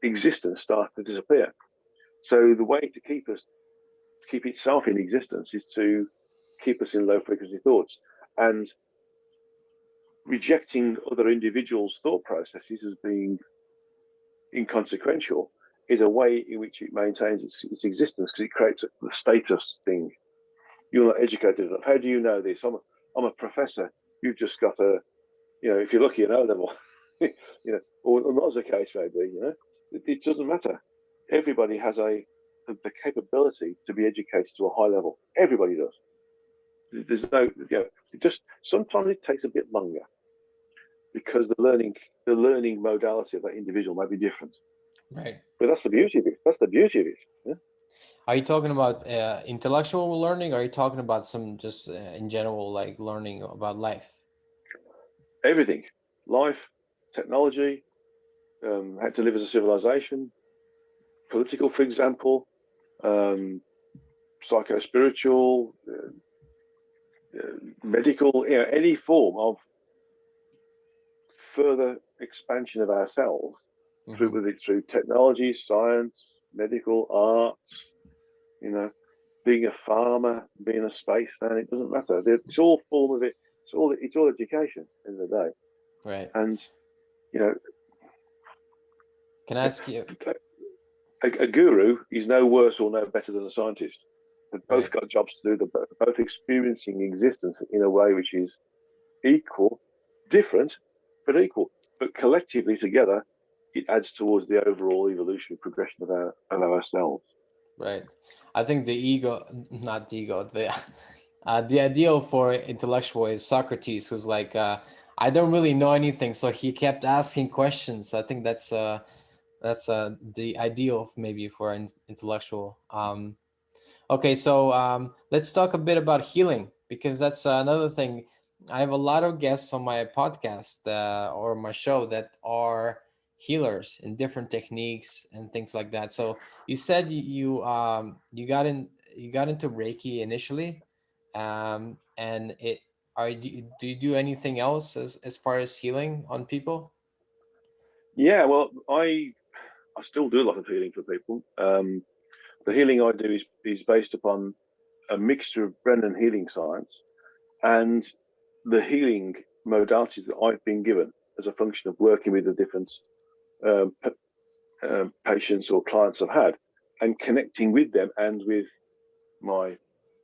existence starts to disappear. So the way to keep itself in existence is to keep us in low frequency thoughts, and rejecting other individuals' thought processes as being inconsequential is a way in which it maintains its existence, because it creates a status thing. You're not educated enough. How do you know this? I'm a professor. You've just got if you're lucky, an O level, or not, as the case may be. It doesn't matter. Everybody has the capability to be educated to a high level. Everybody does. There's no, sometimes it takes a bit longer, because the learning modality of that individual may be different. right. But that's the beauty of it. Yeah? Are you talking about intellectual learning, or are you talking about some just in general, like learning about life? Everything, life, technology, how to live as a civilization, political, for example, psycho-spiritual, medical, any form of further expansion of ourselves, through technology, science, medical, arts, being a farmer, being a spaceman, it doesn't matter. It's all form of it. It's all education at the end of the day. Right. And can I ask you? A guru is no worse or no better than a scientist. They've both got jobs to do. They're both experiencing existence in a way which is equal, different, but equal. But collectively together, it adds towards the overall evolutionary progression of ourselves. Right. I think not the ego, the ideal for intellectual is Socrates, who's like, I don't really know anything, so he kept asking questions. I think that's the ideal maybe for an intellectual. Okay, so let's talk a bit about healing, because that's another thing. I have a lot of guests on my podcast or my show that are healers in different techniques and things like that. So you said you got into Reiki initially, and do you do anything else as far as healing on people? Yeah, well, I still do a lot of healing for people. The healing I do is based upon a mixture of Brennan healing science and the healing modalities that I've been given as a function of working with the different patients or clients I've had, and connecting with them and with my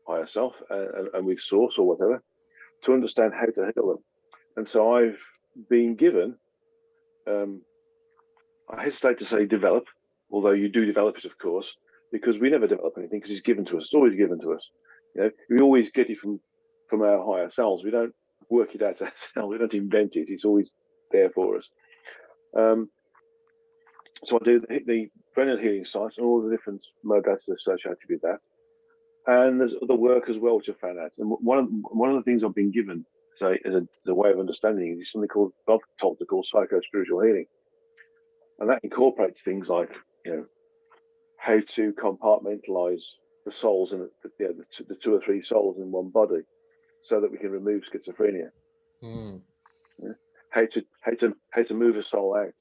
higher self and with source or whatever, to understand how to heal them. And so I've been given, I hesitate to say develop, although you do develop it, of course, because we never develop anything, because it's given to us. It's always given to us. We always get it from our higher selves. We don't work it out ourselves. We don't invent it. It's always there for us. So I do the Brennan healing science and all the different modalities associated with that. And there's other work as well, which I found out. And one of the things I've been given, say, as a way of understanding, is something called, Bob told to call psycho-spiritual healing. And that incorporates things like, how to compartmentalize the souls and the two or three souls in one body, so that we can remove schizophrenia. Mm. Yeah? How to move a soul out,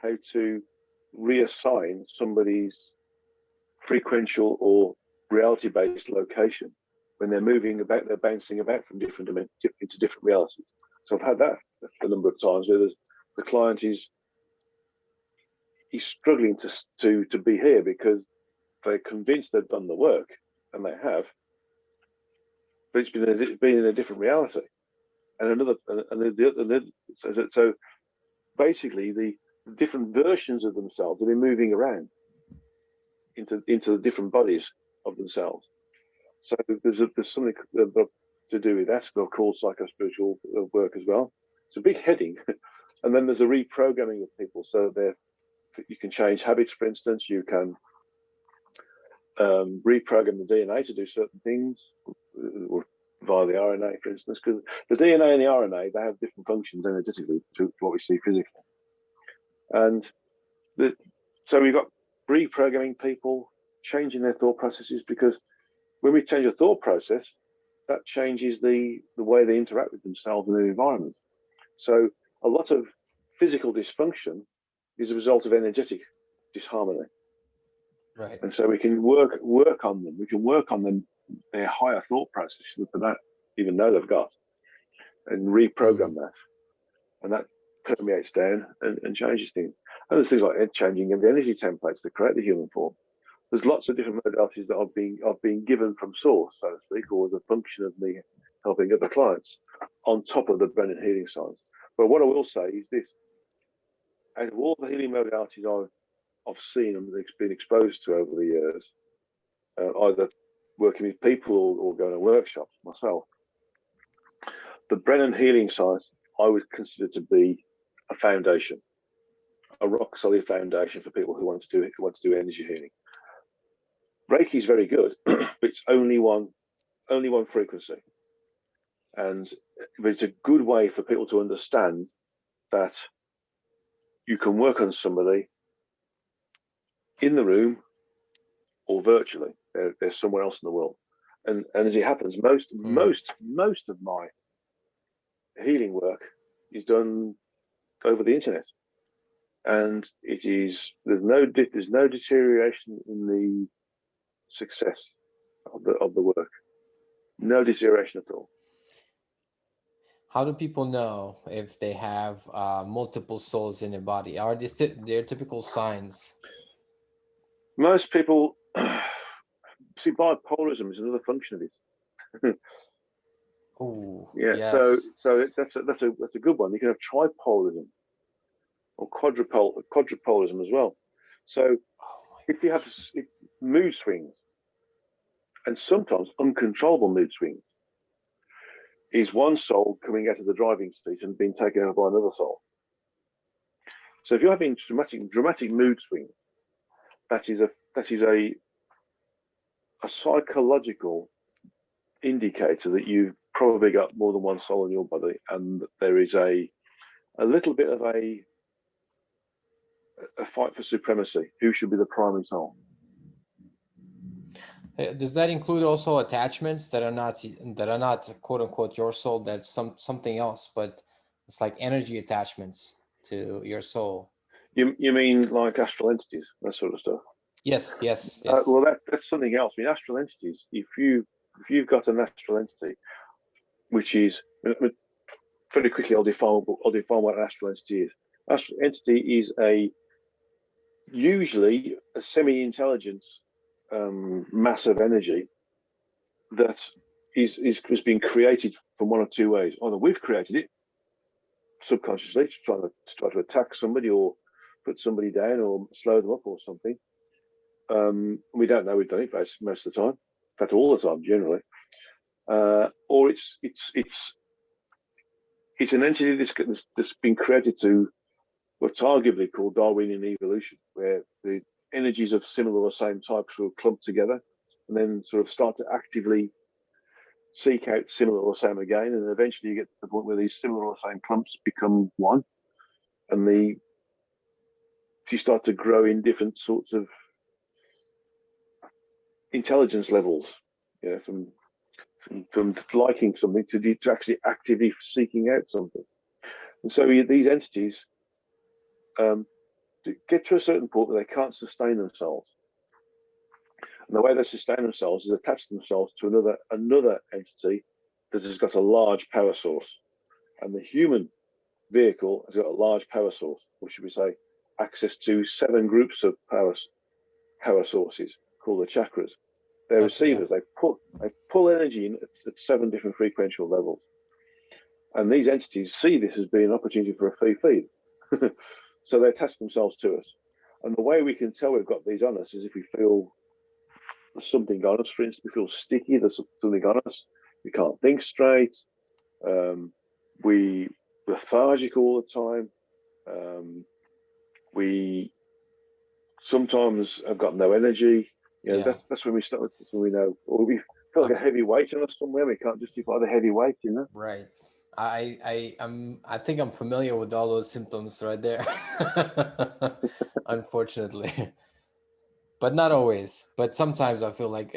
how to reassign somebody's frequential or reality-based location when they're moving about, they're bouncing about from different dimensions into different realities. So I've had that a number of times where the client is struggling to be here because they're convinced they've done the work, and they have, but it's been in a different reality. And so basically the different versions of themselves have been moving around into the different bodies of themselves. So there's something to do with that, called psychospiritual work as well. It's a big heading. And then there's a reprogramming of people, so you can change habits. For instance, you can reprogram the DNA to do certain things, or via the RNA, for instance, because the DNA and the RNA, they have different functions energetically to what we see physically. And so we've got reprogramming people, changing their thought processes, because when we change a thought process, that changes the way they interact with themselves and their environment. So a lot of physical dysfunction is a result of energetic disharmony. Right. And so we can work on them. We can work on them, their higher thought processes that they don't even know they've got, and reprogram that. And that permeates down and changes things. And there's things like changing of the energy templates that create the human form. There's lots of different modalities that I've been given from source, so to speak, or as a function of me helping other clients on top of the Brennan healing science. But what I will say is this: out of all the healing modalities I've seen and been exposed to over the years, either working with people or going to workshops myself, the Brennan healing science I would consider to be a foundation, a rock solid foundation for people who want to do energy healing. Reiki is very good, but it's only one frequency, and it's a good way for people to understand that you can work on somebody in the room or virtually. They're somewhere else in the world, and as it happens, most of my healing work is done over the internet, and there's no deterioration in the success of the work. No deterioration at all. How do people know if they have multiple souls in their body? Are these their typical signs? Most people see bipolarism is another function of it. Oh, Yeah, yes. so that's a good one. You can have tripolarism or quadrupolarism as well. So if you have mood swings, and sometimes uncontrollable mood swings, is one soul coming out of the driving seat and being taken over by another soul. So if you're having dramatic mood swings, that is a psychological indicator that you've probably got more than one soul in your body, and there is a little bit of a fight for supremacy. Who should be the primary soul? Does that include also attachments that are not quote unquote your soul? That's something else, but it's like energy attachments to your soul. You mean like astral entities, that sort of stuff? Yes. Well, that's something else. I mean, astral entities. If you've got an astral entity, which is very quickly, I'll define what an astral entity is. Astral entity is usually a semi-intelligent mass of energy that has been created from one of two ways. Either we've created it subconsciously to try to attack somebody or put somebody down or slow them up or something. We don't know we've done it most of the time. In fact, all the time, generally. Or it's an entity that's been created to what's arguably called Darwinian evolution, where the energies of similar or same types will clump together and then sort of start to actively seek out similar or same again, and eventually you get to the point where these similar or same clumps become one, and you start to grow in different sorts of intelligence levels, from liking something to actually actively seeking out something. And so these entities get to a certain point where they can't sustain themselves. And the way they sustain themselves is attach themselves to another entity that has got a large power source. And the human vehicle has got a large power source, or should we say, access to 7 groups of power sources called the chakras. They're receivers. They pull energy in at 7 different frequential levels. And these entities see this as being an opportunity for a free feed. So they attach themselves to us. And the way we can tell we've got these on us is if we feel something on us. For instance, we feel sticky, there's something on us. We can't think straight. We lethargic all the time. We sometimes have got no energy. That's when we start. That's when we know, or we feel like a heavy weight on us somewhere. We can't justify the heavy weight, Right. I think I'm familiar with all those symptoms right there. Unfortunately. But not always. But sometimes I feel like,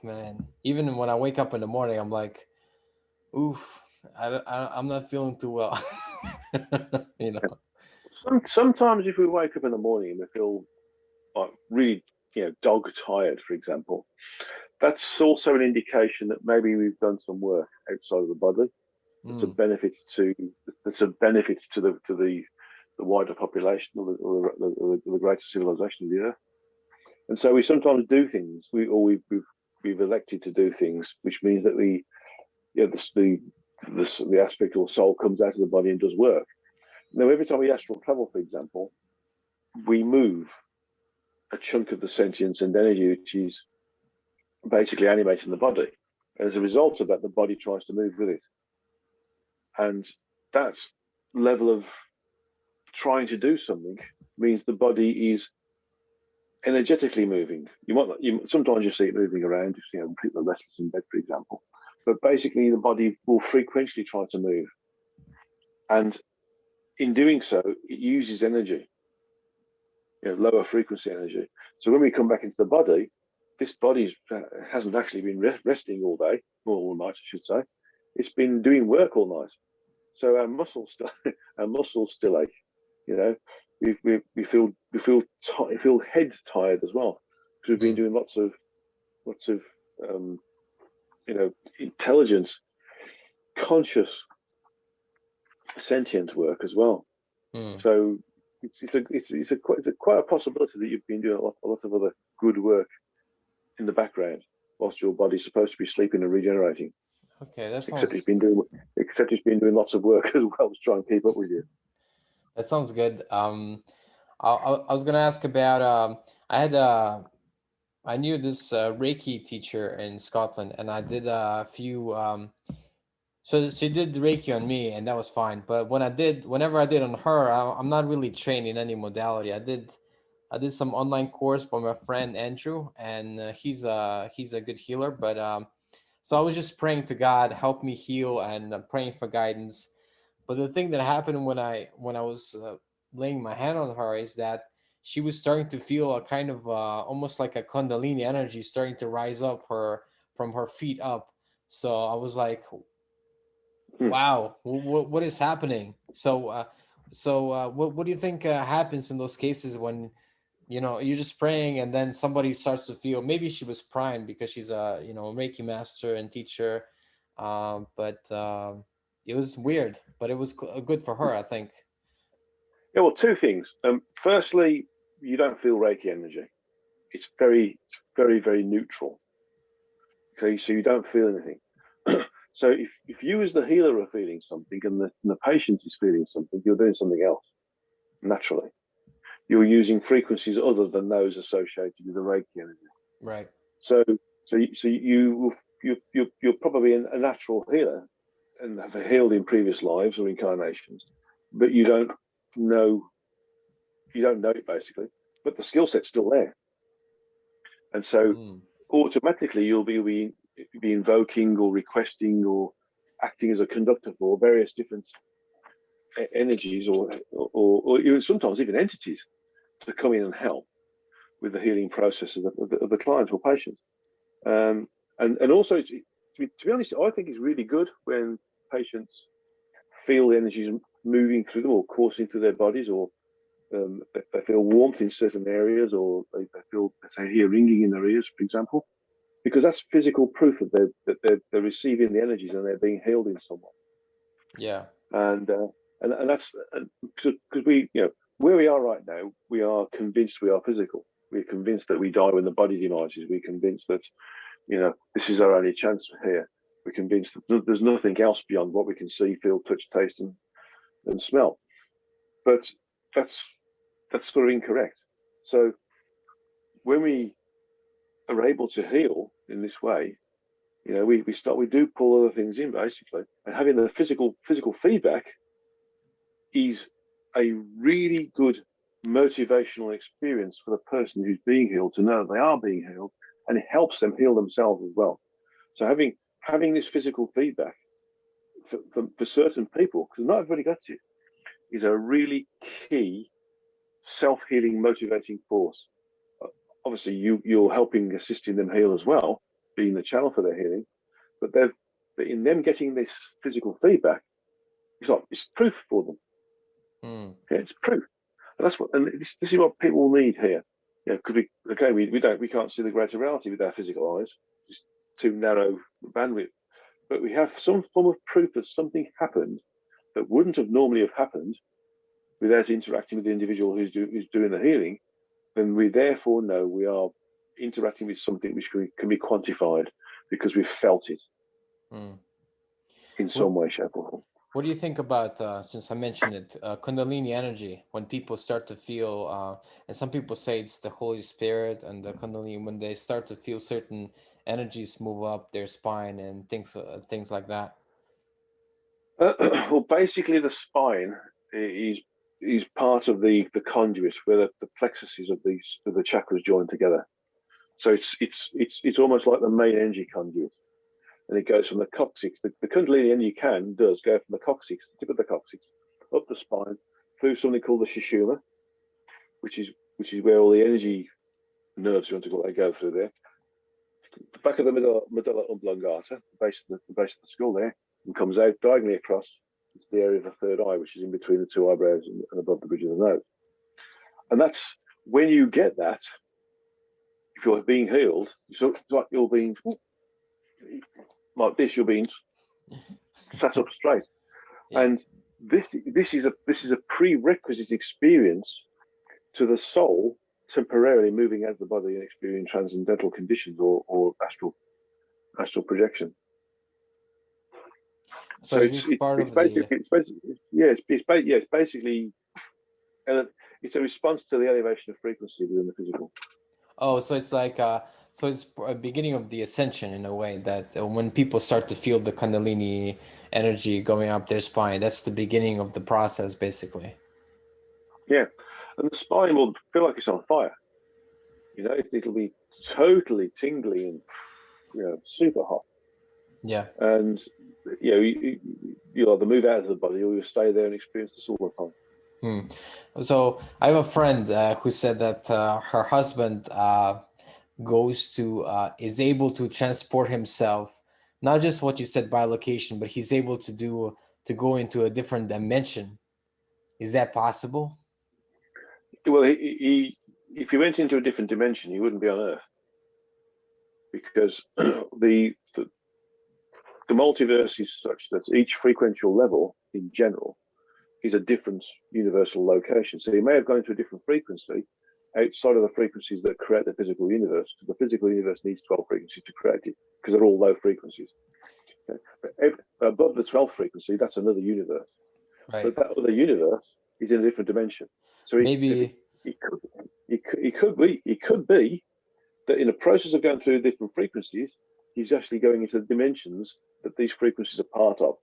man, even when I wake up in the morning, I'm like, oof, I'm not feeling too well. Sometimes if we wake up in the morning and we feel like really, dog tired, for example, that's also an indication that maybe we've done some work outside of the body. It's a benefit to the wider population or the greater civilization of the earth. And so we sometimes do things, we've elected to do things, which means that the aspect or soul comes out of the body and does work. Now, every time we astral travel, for example, we move a chunk of the sentience and energy, which is basically animating the body. And as a result of that, the body tries to move with it. And that level of trying to do something means the body is energetically moving. Sometimes you see it moving around. You see people are restless in bed, for example. But basically, the body will frequently try to move, and in doing so, it uses energy, lower frequency energy. So when we come back into the body, this body hasn't actually been resting all day, or all night, I should say. It's been doing work all night. So our muscles still ache. We feel head tired as well, because we've been doing lots of intelligence, conscious, sentient work as well. So it's quite a possibility that you've been doing a lot of other good work in the background whilst your body's supposed to be sleeping and regenerating. Okay, that sounds. Except it's been doing lots of work as well to try and keep up with you. That sounds good. I was gonna ask about. I knew this Reiki teacher in Scotland, and I did a few. So she did Reiki on me, and that was fine. But whenever I did on her, I'm not really trained in any modality. I did some online course by my friend Andrew, and he's a good healer. But so I was just praying to God, help me heal, and praying for guidance. But the thing that happened when I was laying my hand on her is that she was starting to feel a kind of almost like a Kundalini energy starting to rise up from her feet up. So I was like, wow, what is happening? So what do you think happens in those cases when you're just praying and then somebody starts to feel, maybe she was primed because she's a Reiki master and teacher, but it was weird, but it was good for her, I think. Yeah, well, 2 things. Firstly, you don't feel Reiki energy. It's very, very, very neutral. Okay, so you don't feel anything. So if you as the healer are feeling something and the patient is feeling something, you're doing something else naturally. You're using frequencies other than those associated with the Reiki energy. Right. So you're probably a natural healer and have healed in previous lives or incarnations, but you don't know it basically. But the skill set's still there, and so automatically you'll be invoking or requesting or acting as a conductor for various different energies or even sometimes even entities to come in and help with the healing process of the client or patient. And also, to be honest, I think it's really good when patients feel the energies moving through them or coursing through their bodies, or they feel warmth in certain areas, or they feel, they hear ringing in their ears, for example, because that's physical proof that they're receiving the energies and they're being healed in some way. Yeah. And that's because we, where we are right now, we are convinced we are physical. We're convinced that we die when the body demises. We're convinced that, this is our only chance here. We're convinced that there's nothing else beyond what we can see, feel, touch, taste, and smell. But that's sort of incorrect. So when we are able to heal in this way, we do pull other things in, basically, and having the physical feedback is a really good motivational experience for the person who's being healed, to know they are being healed, and it helps them heal themselves as well. So having this physical feedback for certain people, because not everybody gets it, is a really key self-healing motivating force. Obviously, you're helping, assisting them heal as well, being the channel for their healing, but in them getting this physical feedback, it's proof for them. Yeah, it's proof. And this is what people need here. We can't see the greater reality with our physical eyes. It's too narrow bandwidth. But we have some form of proof that something happened that wouldn't have normally have happened without interacting with the individual who's doing the healing. Then we therefore know we are interacting with something which can be quantified because we've felt it in some way, shape, or form. What do you think about, since I mentioned it, Kundalini energy, when people start to feel, and some people say it's the Holy Spirit and the Kundalini, when they start to feel certain energies move up their spine and things like that? Well, basically, the spine is part of the conduit where the plexuses of the chakras join together. So it's almost like the main energy conduit. And it goes from the coccyx. The Kundalini energy does go from the coccyx, the tip of the coccyx, up the spine, through something called the Sushumna, which is where all the energy nerves, you want to call it, they go through there. The back of the medulla oblongata, the base of the skull there, and comes out diagonally across. It's the area of the third eye, which is in between the two eyebrows and above the bridge of the nose. And that's when you get that. If you're being healed, it's like you're being like this. You're being sat up straight, yeah. And this is a prerequisite experience to the soul temporarily moving out of the body and experiencing transcendental conditions or astral projection. So is this part of the? It's basically it's a response to the elevation of frequency within the physical. Oh, so it's like so it's a beginning of the ascension in a way, that when people start to feel the Kundalini energy going up their spine, that's the beginning of the process, basically. Yeah, and the spine will feel like it's on fire. It'll be totally tingly and super hot. Yeah. And you'll either move out of the body or you'll stay there and experience this all the time. So I have a friend who said that her husband is able to transport himself, not just what you said, bilocation, but he's able to go into a different dimension. Is that possible? Well, if he went into a different dimension, he wouldn't be on Earth, because the multiverse is such that each frequential level in general is a different universal location. So he may have gone into a different frequency outside of the frequencies that create the physical universe, because the physical universe needs 12 frequencies to create it, because they're all low frequencies. Okay? But above the 12th frequency, that's another universe. Right. But that other universe is in a different dimension. So it could be that in the process of going through different frequencies, he's actually going into the dimensions that these frequencies are part of.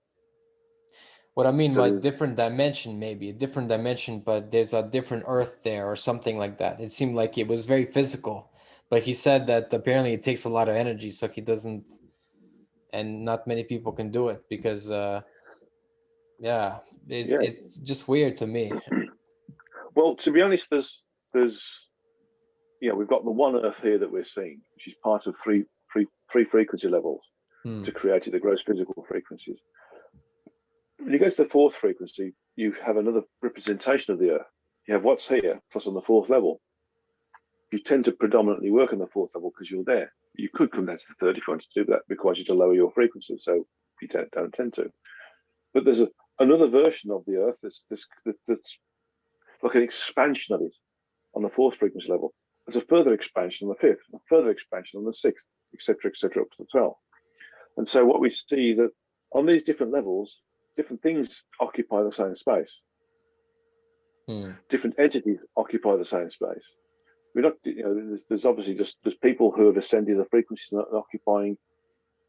What I mean by different dimension, maybe a different dimension, but there's a different Earth there or something like that. It seemed like it was very physical, but he said that apparently it takes a lot of energy, so he doesn't, and not many people can do it because, it's just weird to me. Well, to be honest, there's we've got the one Earth here that we're seeing, which is part of three three frequency levels Hmm. to create the gross physical frequencies. When you go to the fourth frequency, you have another representation of the earth. You have what's here, plus on the fourth level. You tend to predominantly work on the fourth level because you're there. You could come down to the third if you wanted to do that, requires you to lower your frequency, so you don't tend to. But there's another version of the earth that's like an expansion of it on the fourth frequency level. There's a further expansion on the fifth, a further expansion on the sixth, etc., up to the 12th. And so what we see that on these different levels, different things occupy the same space. Different entities occupy the same space. We're not, there's obviously there's people who have ascended the frequencies and are occupying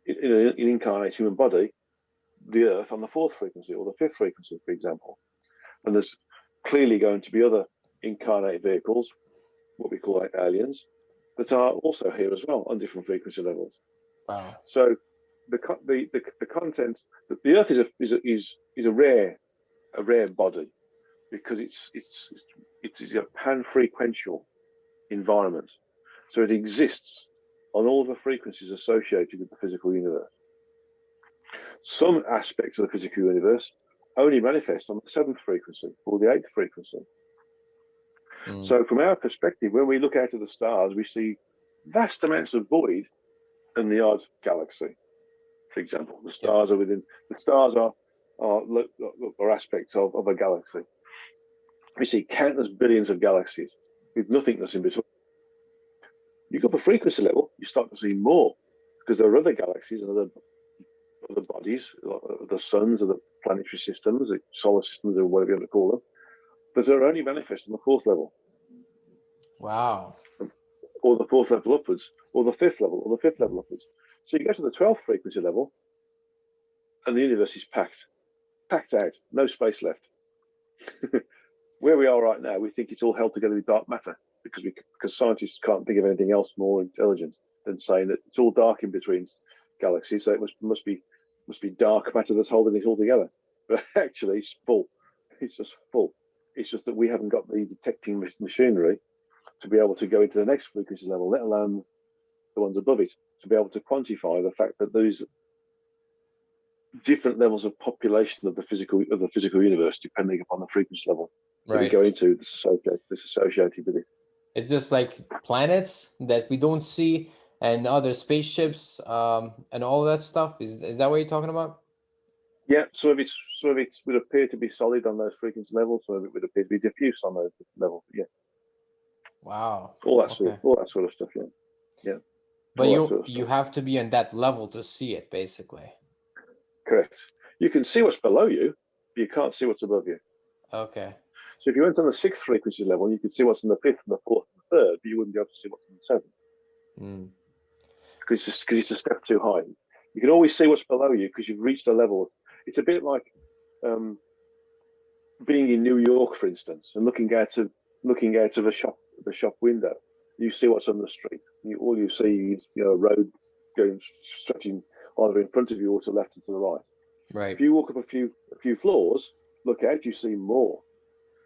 in an incarnate human body the earth on the fourth frequency or the fifth frequency, for example. And there's clearly going to be other incarnate vehicles, what we call aliens, that are also here as well on different frequency levels. Wow. So the content, the earth is a rare body because it's a pan-frequential environment. So it exists on all the frequencies associated with the physical universe. Some aspects of the physical universe only manifest on the seventh frequency or the eighth frequency. So from our perspective, when we look out at the stars, we see vast amounts of void in the odd galaxy. For example, the stars are aspects of a galaxy. We see countless billions of galaxies with nothingness in between. You go up a frequency level, you start to see more because there are other galaxies and other bodies, the suns or the planetary systems, the solar systems, or whatever you want to call them, that are only manifest on the fourth level. Wow. Or the fourth level upwards, or the fifth level, or the fifth level upwards. So you go to the 12th frequency level, and the universe is packed out, no space left. Where we are right now, we think it's all held together with dark matter because scientists can't think of anything else more intelligent than saying that it's all dark in between galaxies, so it must be dark matter that's holding it all together. But actually, it's full. It's just full. It's just that we haven't got the detecting machinery to be able to go into the next frequency level, let alone the ones above it, to be able to quantify the fact that those different levels of population of the physical universe, depending upon the frequency level that we go into, that's associated with it. It's just like planets that we don't see and other spaceships and all that stuff. Is that what you're talking about? Yeah, so if it would appear to be solid on those frequency levels, so it would appear to be diffuse on those levels. Yeah. Wow. All that sort of stuff. Yeah. But you have to be on that level to see it, basically. Correct. You can see what's below you, but you can't see what's above you. Okay. So if you went on the sixth frequency level, you could see what's in the fifth and the fourth and the third, but you wouldn't be able to see what's in the seventh. Because it's a step too high. You can always see what's below you because you've reached a level. It's a bit like being in New York, for instance, and looking out of the shop window. You see what's on the street. All you see is a road going stretching either in front of you or to the left and to the right. Right. If you walk up a few floors, look out, you see more.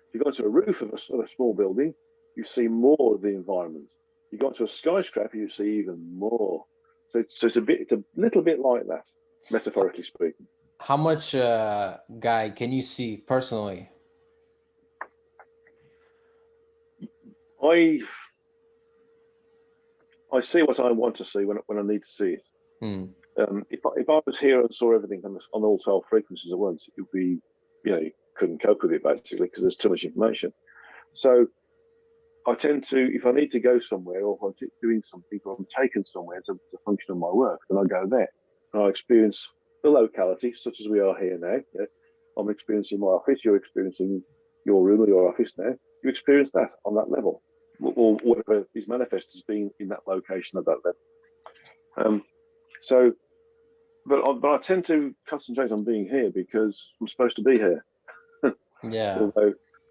If you go to a roof of a small building, you see more of the environment. You go to a skyscraper, you see even more. So it's a little bit like that, metaphorically speaking. How much, Guy, can you see personally? I see what I want to see when I need to see it. If I was here and saw everything on all 12 frequencies at once, it would be, you couldn't cope with it basically because there's too much information. So I tend to, if I need to go somewhere or if I'm doing something or I'm taken somewhere to function on my work, then I go there and I experience the locality, such as we are here now. Yeah? I'm experiencing my office, you're experiencing your room or your office now. You experience that on that level, or whatever is manifest as being in that location at that level. But I tend to concentrate on being here because I'm supposed to be here. Yeah.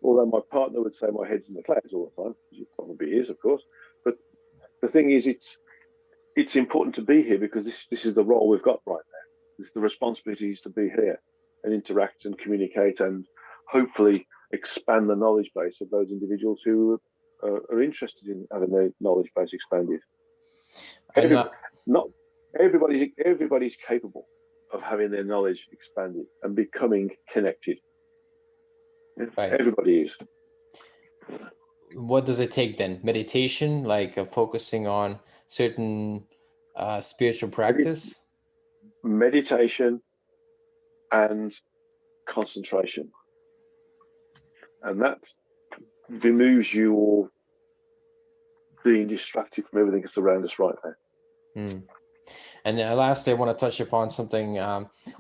Although my partner would say my head's in the clouds all the time, which it probably is, of course. But the thing is, it's important to be here because this is the role we've got right now. The responsibility is to be here and interact and communicate and hopefully expand the knowledge base of those individuals who are interested in having their knowledge base expanded. everybody's capable of having their knowledge expanded and becoming connected. Right. Everybody is. What does it take then? Meditation, like focusing on certain spiritual practice? Meditation and concentration. And that removes you or being distracted from everything that's around us right now. Mm. And lastly, I want to touch upon something.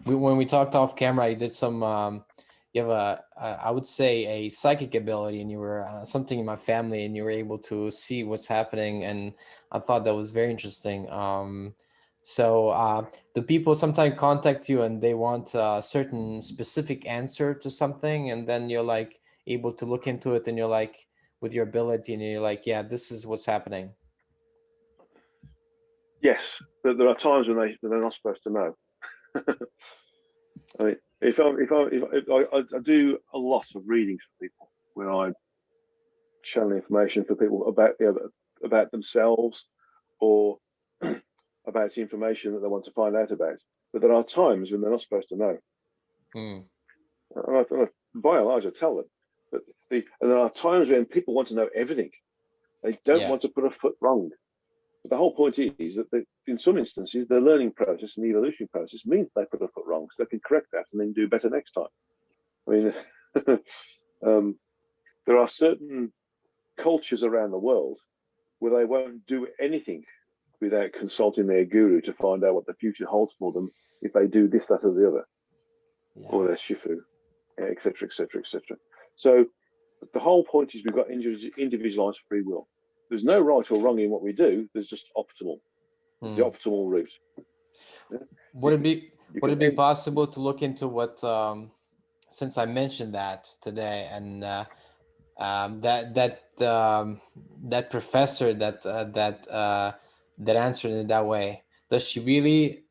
When we talked off camera, you did some. You have I would say, a psychic ability, and you were something in my family, and you were able to see what's happening, and I thought that was very interesting. So do people sometimes contact you and they want a certain specific answer to something, and then you're like able to look into it, and you're like with your ability, and you're like, yeah, this is what's happening. Yes, but there are times when they're not supposed to know. I mean, if I do a lot of readings for people where I channel information for people about themselves or about information that they want to find out about. But there are times when they're not supposed to know. Mm. And by and large, I tell them. And there are times when people want to know everything. They don't want to put a foot wrong. But the whole point is that in some instances, the learning process and the evolution process means they put a foot wrong, so they can correct that and then do better next time. I mean, there are certain cultures around the world where they won't do anything without consulting their guru to find out what the future holds for them if they do this, that, or the other, or their shifu, etc., etc., etc. So the whole point is we've got individualized free will. There's no right or wrong in what we do. There's just optimal, the optimal route. Yeah? Would it be possible to look into what, since I mentioned that today, and that professor that answered it that way, does she really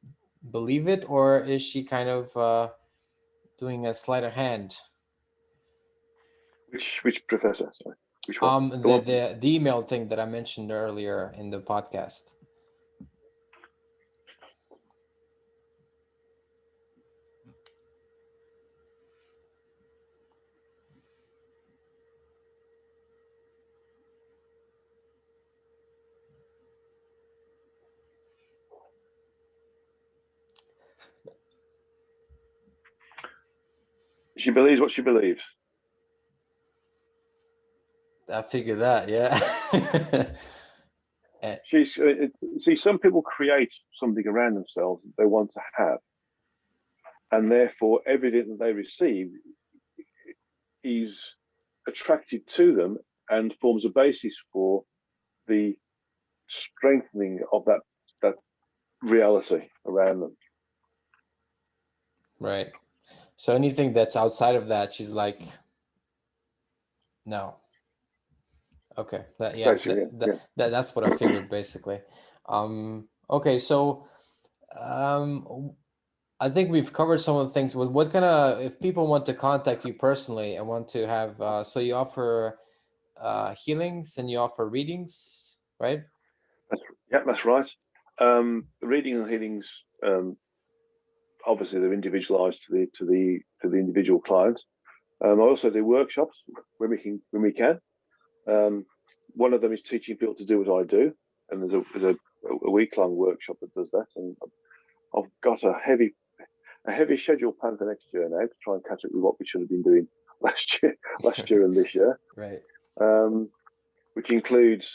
believe it, or is she kind of doing a sleight of hand? Which professor? Sorry, which one? The email thing that I mentioned earlier in the podcast. She believes what she believes. I figure that, yeah. See, some people create something around themselves that they want to have, and therefore everything that they receive is attracted to them and forms a basis for the strengthening of that reality around them. Right. So anything that's outside of that, she's like, no. Okay. That's what I figured, basically. Okay. So I think we've covered some of the things. What kind of, if people want to contact you personally and want to have, so you offer healings and you offer readings, right? That's right. The reading and healings, obviously, they're individualized to the individual client. I also do workshops when we can. One of them is teaching people to do what I do, and there's a week-long workshop that does that. And I've got a heavy schedule planned for next year now to try and catch up with what we should have been doing last year and this year. Right. Which includes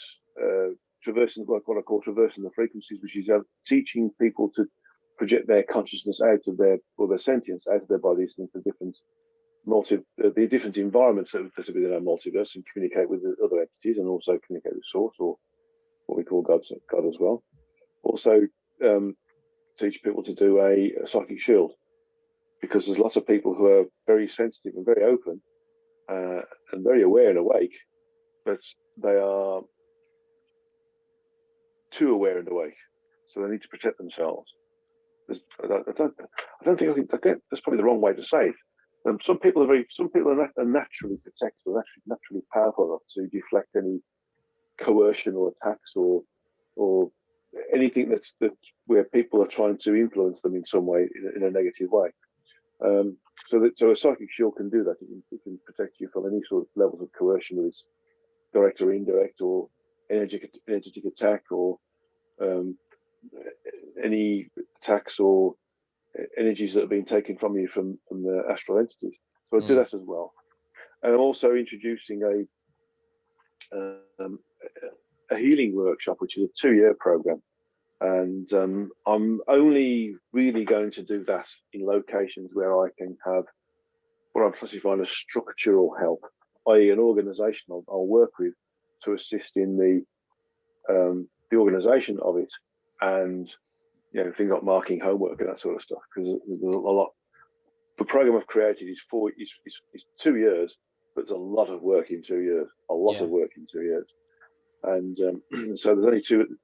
traversing what I call traversing the frequencies, which is teaching people to project their consciousness out of their sentience out of their bodies into different the different environments that are within our multiverse, and communicate with the other entities, and also communicate with Source, or what we call God as well. Also, teach people to do a psychic shield, because there's lots of people who are very sensitive and very open and very aware and awake, but they are too aware and awake, so they need to protect themselves. I don't think that's probably the wrong way to say it. Some people are naturally protective, naturally powerful enough to deflect any coercion or attacks or anything that's where people are trying to influence them in some way, in a negative way. So a psychic shield can do that. It can protect you from any sort of levels of coercion, whether it's direct or indirect, or energetic attack, or any attacks or energies that have been taken from you from the astral entities. So I do that as well. And I'm also introducing a healing workshop, which is a 2-year program. And I'm only really going to do that in locations where I can have what I'm classifying as structural help, i.e. an organization I'll work with to assist in the organization of it, and things like marking homework and that sort of stuff, because there's a lot. The program I've created is 2 years, but there's a lot of work in 2 years. A lot of work in 2 years. And so there's only two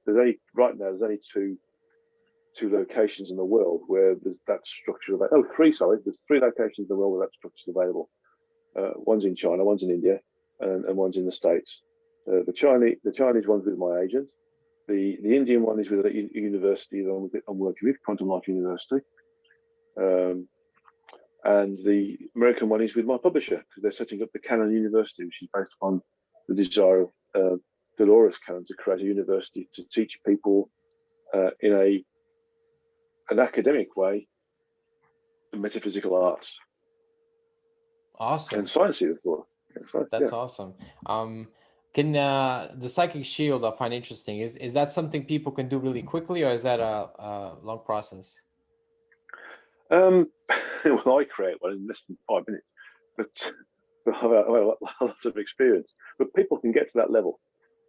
locations in the world where there's that structure available. Oh, three, sorry. There's 3 locations in the world where that structure is available. One's in China, one's in India, and one's in the States. The Chinese one's with my agent. The Indian one is with a university that I'm working with, Quantum Life University. And the American one is with my publisher, because they're setting up the Canon University, which is based upon the desire of Dolores Cannon to create a university to teach people in an academic way the metaphysical arts. Awesome. And science, of course. That's awesome. Can the psychic shield I find interesting, is that something people can do really quickly, or is that a long process? Well, I create one in less than 5 minutes, but I've had a lot of experience. But people can get to that level.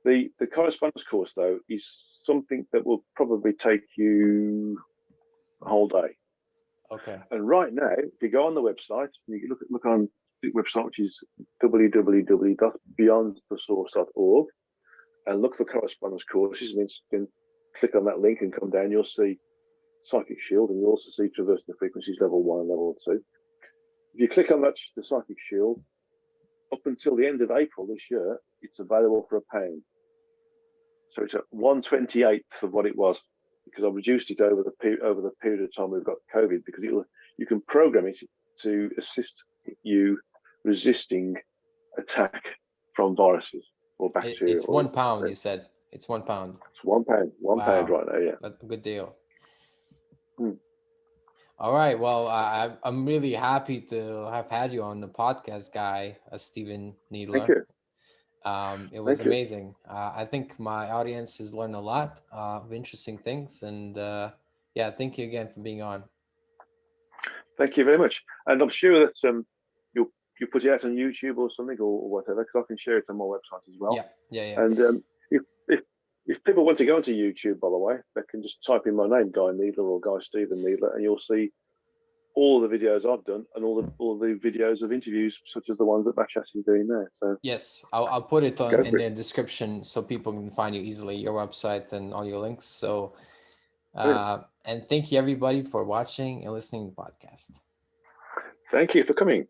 The correspondence course, though, is something that will probably take you a whole day. Okay. And right now, if you go on the website, and you look on the website, which is www.beyondthesource.org, and look for correspondence courses, and then you can click on that link and come down. You'll see Psychic Shield, and you'll also see Traversing the Frequencies level 1 and level 2. If you click on the Psychic Shield, up until the end of April this year, it's available for £1. So it's at 1/28th of what it was, because I've reduced it over the period of time we've got COVID, because you can program it to assist you resisting attack from viruses or bacteria. It's £1, you said. It's £1. It's £1. £1 right now, yeah. That's a good deal. All right. Well, I'm really happy to have had you on the podcast, Guy, Stephen Needler. Thank you. It was amazing. I think my audience has learned a lot of interesting things, and thank you again for being on. Thank you very much. And I'm sure that you put it out on YouTube or something or whatever, because I can share it on my website as well. Yeah. And if people want to go onto YouTube, by the way, they can just type in my name, Guy Needler or Guy Stephen Needler, and you'll see all the videos I've done and all the videos of interviews, such as the ones that Bacchus is doing there. So yes, I'll put it in the description so people can find you easily, your website and all your links. So, and thank you everybody for watching and listening to the podcast. Thank you for coming.